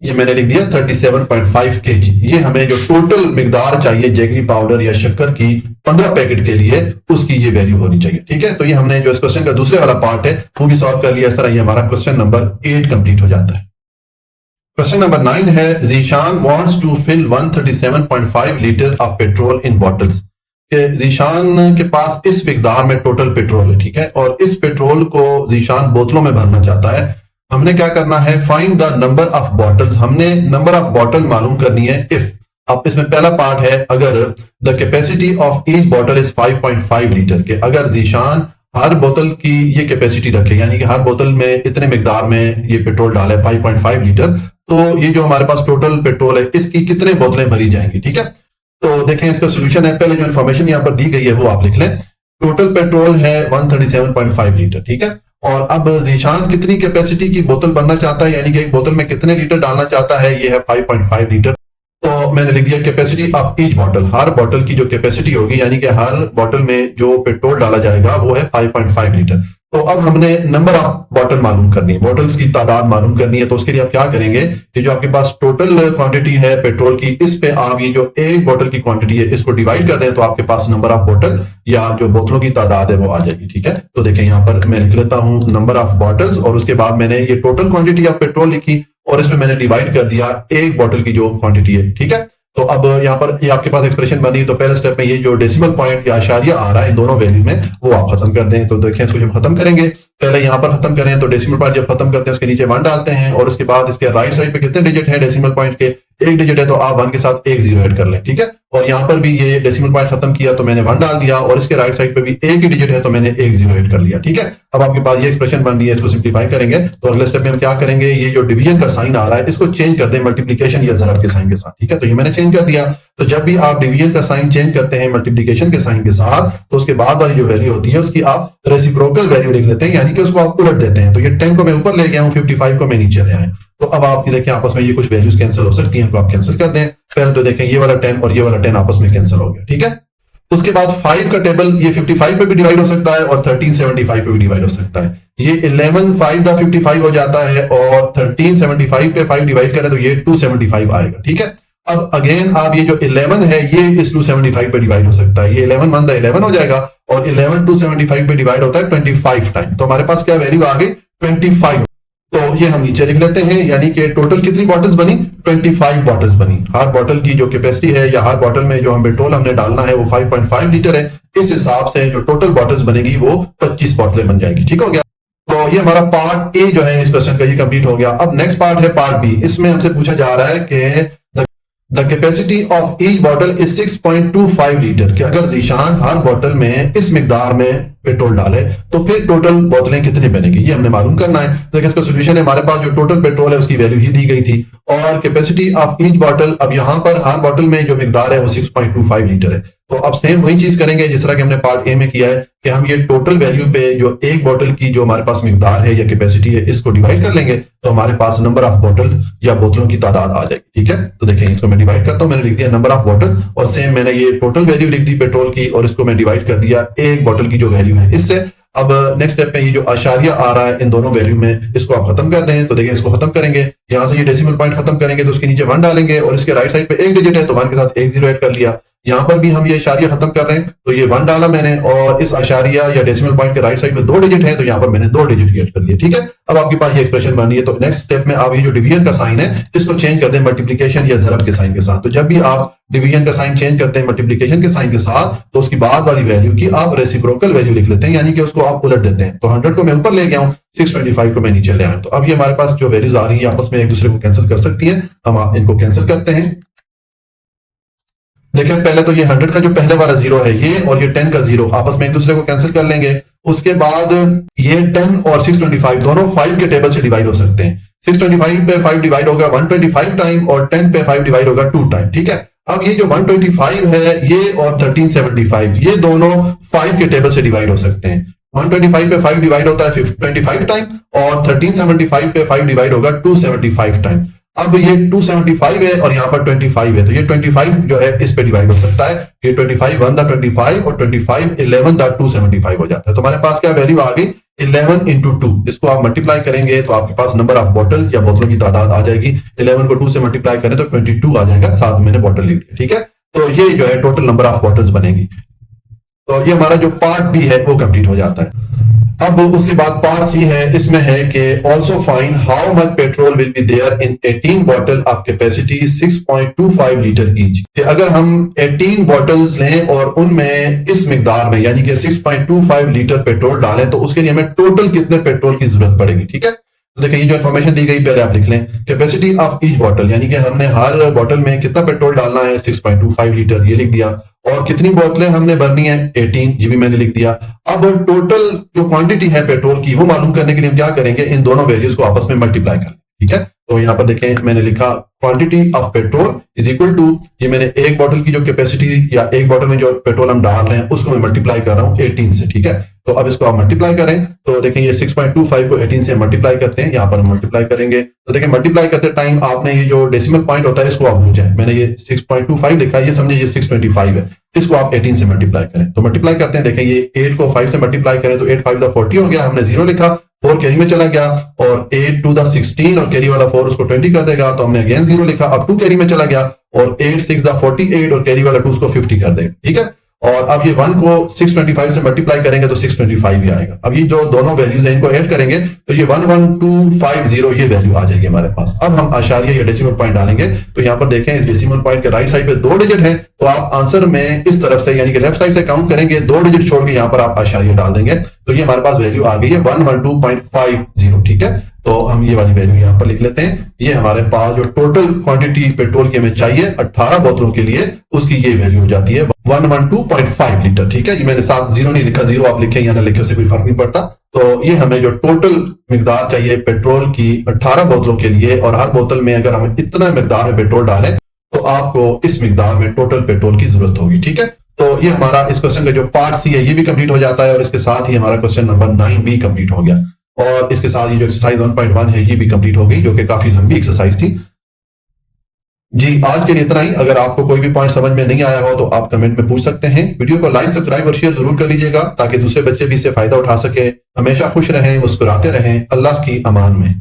ये मैंने लिख दिया 37.5 kg। ये हमें जो टोटल मिकदार चाहिए जैगरी पाउडर या शक्कर की 15 पैकेट के लिए, उसकी ये वैल्यू होनी चाहिए। ठीक है, तो ये हमने जो इस क्वेश्चन का दूसरे वाला पार्ट है वो भी सॉल्व कर लिया। इस तरह ये हमारा क्वेश्चन नंबर 8 कंप्लीट हो जाता है। क्वेश्चन नंबर 9 है, Zeeshan wants to fill 137.5 litre of petrol in bottles. Zeeshan के पास इस मिकदार में टोटल पेट्रोल है, ठीक है, और इस पेट्रोल को जीशान बोतलों में भरना चाहता है। हमने क्या करना है, find the number of bottles, हमने नंबर ऑफ बॉटल मालूम करनी है इफ। अब इसमें पहला पार्ट है, अगर the capacity of each bottle is 5.5 litre के, अगर जीशान हर बोतल की ये कैपेसिटी रखे, यानी कि हर बोतल में इतने मिकदार में ये पेट्रोल डाले 5.5 लीटर, तो ये जो हमारे पास टोटल पेट्रोल है इसकी कितने बोतलें भरी जाएंगी। ठीक है, तो देखें इसका सोल्यूशन है, पहले जो इन्फॉर्मेशन यहाँ पर दी गई है वो आप लिख लें। टोटल पेट्रोल है 137.5 लीटर, ठीक है, और अब जीशान कितनी कैपेसिटी की बोतल बनना चाहता है, यानी कि एक बोतल में कितने लीटर डालना चाहता है, ये है 5.5 लीटर। तो मैंने लिख दिया capacity of each bottle, her bottle की जो कैपेसिटी होगी, यानी कि हर बॉटल में जो पेट्रोल डाला जाएगा वो है 5.5 लीटर। तो अब हमने नंबर ऑफ बॉटल मालूम करनी है, बॉटल्स की तादाद मालूम करनी है। तो उसके लिए आप क्या करेंगे कि जो आपके पास टोटल क्वांटिटी है पेट्रोल की, इस पे आप ये जो एक बॉटल की क्वांटिटी है इसको डिवाइड कर दें, तो आपके पास नंबर ऑफ बॉटल या जो बोतलों की तादाद है वो आ जाएगी। ठीक है, तो देखें यहाँ पर मैं लिख लेता हूं नंबर ऑफ बॉटल्स, और उसके बाद मैंने ये टोटल क्वांटिटी ऑफ पेट्रोल लिखी और इसमें मैंने डिवाइड कर दिया एक बॉटल की जो क्वांटिटी है। ठीक है, तो अब यहाँ पर ये आपके पास एक्सप्रेशन बनी, तो पहले स्टेप में ये जो डेसिमल पॉइंट या आशारिया आ रहा है इन दोनों वैल्यू में वो आप खत्म कर दें। तो देखें इसको जब खत्म करेंगे, पहले यहाँ पर खत्म करें, तो डेसिमल पॉइंट जब खत्म करते हैं उसके नीचे 1 डालते हैं, और उसके बाद इसके राइट साइड पे कितने डिजिट है डेसिमल पॉइंट के, एक डिजिट है, तो आप 1 के साथ एक 0 ऐड कर लें। ठीक है, और यहाँ पर भी ये डेसिमल पॉइंट खत्म किया तो मैंने 1 डाल दिया, और इसके राइट साइड पे भी एक ही डिजिट है तो मैंने एक 0 ऐड कर लिया। ठीक है, अब आपके पास ये एक्सप्रेशन बन रही है, इसको सिंप्लीफाई करेंगे तो अगले स्टेप में हम क्या करेंगे, ये जो डिवीजन का साइन आ रहा है इसको चेंज कर दें मल्टीप्लिकेशन या ज़रब के साइन के साथ। ठीक है, तो ये मैंने चेंज कर दिया। तो जब भी आप डिवीजन का साइन चेंज करते हैं मल्टीप्लिकेशन के साइन के साथ, तो उसके बाद वाली जो वैल्यू होती है उसकी आप रेसिप्रोकल वैल्यू लिख लेते हैं, यानी कि उसको आप उलट देते हैं। तो ये 10 को मैं ऊपर ले गया हूं, 55 को मैं नीचे ले आया। तो अब आप ये देखें आपस में ये कुछ वैल्यूज कैंसिल हो सकती हैं, तो आप कैंसिल कर दें। पहले तो देखें ये वाला 10 और ये वाला 10 आपस में कैंसिल हो गया। ठीक है, उसके बाद 5 का टेबल ये 55 पे भी डिवाइड हो सकता है और 1375 पे भी डिवाइड हो सकता है। ये 11 5 दा 55 हो जाता है, और 1375 पे 5 डिवाइड करें तो ये 275 आएगा। ठीक है, अब अगेन आप ये जो 11 है ये इस 275 पे डिवाइड हो सकता है, ये 11 1 दा 11 हो जाएगा, और 11 275 पे डिवाइड होता है 25 टाइम। तो हमारे पास क्या वैल्यू आ गई 25। तो ये हम नीचे लिख लेते हैं, यानी कि टोटल कितनी बॉटल्स बनी, 25 बॉटल्स बनी। हर बॉटल की जो कैपेसिटी है या हर बॉटल में जो हम पेट्रोल हमने डालना है वो 5.5 लीटर है, इस हिसाब से जो टोटल बॉटल्स बनेगी वो 25 बॉटलें बन जाएगी। ठीक हो गया, तो ये हमारा पार्ट ए जो है इस क्वेश्चन का ये कंप्लीट हो गया। अब नेक्स्ट पार्ट है पार्ट बी। इसमें हमसे पूछा जा रहा है कि the capacity of each bottle is 6.25 litre, कि अगर जीशान हर बॉटल में इस मिकदार में पेट्रोल डाले तो फिर टोटल बोतलें कितनी बनेगी, ये हमने मालूम करना है। तो इसका सोल्यूशन है, हमारे पास जो टोटल पेट्रोल है उसकी वैल्यू ही दी गई थी, और कैपेसिटी ऑफ ईच बॉटल, अब यहां पर हर बॉटल में जो मिकदार है वो 6.25 लीटर है। तो अब सेम वही चीज करेंगे जिस तरह कि हमने पार्ट ए में किया है, कि हम ये टोटल वैल्यू पे जो एक बॉटल की जो हमारे पास मिकदार है या कैपेसिटी है इसको डिवाइड कर लेंगे, तो हमारे पास नंबर ऑफ बॉटल या बोतलों की तादाद आ जाएगी। ठीक है, तो देखें इसको मैं डिवाइड करता हूं, मैंने लिख दिया नंबर ऑफ बॉटल, और सेम मैंने ये टोटल वैल्यू लिख दी पेट्रोल की, और इसको मैं डिवाइड कर दिया एक बॉटल की जो वैल्यू है इससे। अब नेक्स्ट स्टेप में ये जो आशारिया आ रहा है इन दोनों वैल्यू में, इसको आप खत्म कर दें। तो देखिए इसको खत्म करेंगे, यहां से ये डेसिमल पॉइंट खत्म करेंगे तो उसके नीचे 1 डालेंगे, और इसके राइट साइड पे एक डिजिट है तो 1 के साथ एक 0 ऐड कर लिया। यहां पर भी हम ये आशारिया खत्म कर रहे हैं, तो ये 1 डाला मैंने, और इस आशारिया या डेसिमल पॉइंट के राइट साइड में 2 डिजिट है तो यहां पर मैंने 2 डिजिट ऐड कर लिए। ठीक है, अब आपके पास ये एक्सप्रेशन बन रही है। तो नेक्स्ट स्टेप में आप ये जो डिवीजन का साइन है इसको चेंज कर दें मल्टीप्लिकेशन या ज़रब के साइन के साथ। तो जब भी आप डिवीजन का साइन चेंज करते हैं मल्टीप्लिकेशन के साइन के साथ, तो उसकी बाद वाली वैल्यू की आप रेसिप्रोकल वैल्यू लिख लेते हैं, यानी कि उसको आप उलट देते हैं। तो 100 को मैं ऊपर ले गया हूं, 625 को मैं नीचे ले आया। तो अब ये हमारे पास जो वैल्यूज आ रही है आपस में एक दूसरे को कैंसिल कर सकती है, हम इनको कैंसिल करते हैं। देखें पहले तो ये 100 का जो पहले वाला 0 है ये, और ये 10 का 0 आपस में एक दूसरे को कैंसिल कर लेंगे। उसके बाद ये 10 और 625 दोनों 5 के टेबल से डिवाइड हो सकते हैं। 625 पे 5 डिवाइड होगा 125 टाइम, और 10 पे 5 डिवाइड होगा 2 टाइम। ठीक है, अब ये जो 125 है ये और 1375 ये दोनों 5 के टेबल से डिवाइड हो सकते हैं। 125 पे 5 डिवाइड होता है 25 टाइम और 1375 पे 5 डिवाइड होगा 275 टाइम। अब ये 275 है और यहाँ पर 25 है, तो ये 25 जो है इस पे डिवाइड हो सकता है। ये 25 1 दा 25 और 25 11 दा 275 हो जाता है। तो हमारे पास क्या वैल्यू आ गई 11 इंटू 2। इसको आप मल्टीप्लाई करेंगे तो आपके पास नंबर ऑफ बॉटल या बोतलों की तादाद आ जाएगी। 11 को 2 से मल्टीप्लाई करें तो 22 आ जाएगा, साथ मैंने बॉटल लिख दिया। ठीक है, तो ये जो है टोटल नंबर ऑफ बॉटल्स बनेगी। तो ये हमारा जो पार्ट बी है वो कंप्लीट हो जाता है। अब उसके बाद पार्ट सी है, इसमें है कि also find how much petrol will be there in 18 bottle of capacity 6.25 litre each. अगर हम 18 बॉटल्स लें और उनमें इस मिकदार में यानी कि 6.25 लीटर पेट्रोल डालें तो उसके लिए हमें टोटल कितने पेट्रोल की जरूरत पड़ेगी। ठीक है, तो देखिए ये जो इन्फॉर्मेशन दी गई पहले आप लिख लें। कैपेसिटी ऑफ ईच बॉटल यानी कि हमने हर बॉटल में कितना पेट्रोल डालना है 6.25 लीटर, ये लिख दिया। और कितनी बोतलें हमने भरनी है 18, ये भी मैंने लिख दिया। अब टोटल जो क्वांटिटी है पेट्रोल की वो मालूम करने के लिए हम क्या करेंगे, इन दोनों वैल्यूज को आपस में मल्टीप्लाई कर। ठीक है, तो यहाँ पर देखें मैंने लिखा quantity of petrol is equal to, ये मैंने एक बोतल की जो कैपेसिटी या एक बोतल में जो पेट्रोल हम डाल रहे हैं उसको मैं मल्टीप्लाई कर रहा हूँ 18 से। ठीक है, तो अब इसको आप मल्टीप्लाई करें तो देखें ये 6.25 को 18 से मल्टीप्लाई करते हैं। यहाँ पर हम मल्टीप्लाई करेंगे तो देखें मल्टीप्लाई करते टाइम आपने ये जो डेसिमल पॉइंट होता है इसको आप भूल जाए। मैंने ये 6.25 लिखा है, ये समझे ये 625 है, इसको आप 18 से मल्टीप्लाई करें। तो मल्टीप्लाई करते हैं, देखें ये 8 को 5 से मल्टीप्लाई करें तो 8 5 40 हो गया, हमने 0 लिखा, 4 कैरी में चला गया और 8 2 16 और कैरी वाला 4 उसको 20 कर देगा, तो हमने अगेन 0 लिखा। अब 2 कैरी में चला गया और 8 6 48 और कैरी वाला 2 उसको 50 कर देगा। ठीक है, और अब ये 1 को 625 से मल्टीप्लाई करेंगे तो 625 ही आएगा। अब ये जो दोनों वैल्यूज हैं इनको ऐड करेंगे तो ये 11250 ये वैल्यू आ जाएगी हमारे पास। अब हम आशारिया या डेसिमल पॉइंट डालेंगे तो यहाँ पर देखें इस डेसिमल पॉइंट के राइट साइड पे 2 डिजिट है, तो आप आंसर में इस तरफ से यानी कि लेफ्ट साइड से काउंट करेंगे, 2 डिजिट छोड़ के यहाँ पर आप आशारिया डाल देंगे तो ये हमारे पास वैल्यू आ गई है 112.50। ठीक है, तो हम ये वाली वैल्यू यहाँ पर लिख लेते हैं। ये हमारे पास जो टोटल क्वांटिटी पेट्रोल की हमें चाहिए 18 बोतलों के लिए उसकी ये वैल्यू हो जाती है 112.5 लीटर। ठीक है, ये मैंने साथ 0 नहीं लिखा, 0 आप लिखें या ना लिखे उससे कोई फर्क नहीं पड़ता। तो ये हमें जो टोटल मिकदार चाहिए पेट्रोल की 18 बोतलों के लिए और हर बोतल में अगर हम इतना मिकदार में पेट्रोल डालें तो आपको इस मिकदार में टोटल पेट्रोल की जरूरत होगी। ठीक है, तो ये हमारा इस क्वेश्चन का जो पार्ट सी है ये भी कंप्लीट हो जाता है और इसके साथ ही हमारा क्वेश्चन नंबर 9 भी कंप्लीट हो गया और इसके साथ ये जो एक्सरसाइज 1.1 है ये भी कंप्लीट हो गई जो कि काफी लंबी एक्सरसाइज थी। जी आज के लिए इतना ही। अगर आपको कोई भी पॉइंट समझ में नहीं आया हो तो आप कमेंट में पूछ सकते हैं। वीडियो को लाइक सब्सक्राइब और शेयर जरूर कर लीजिएगा ताकि दूसरे बच्चे भी इससे फायदा उठा सके। हमेशा खुश रहें, मुस्कुराते रहें। अल्लाह की अमान में।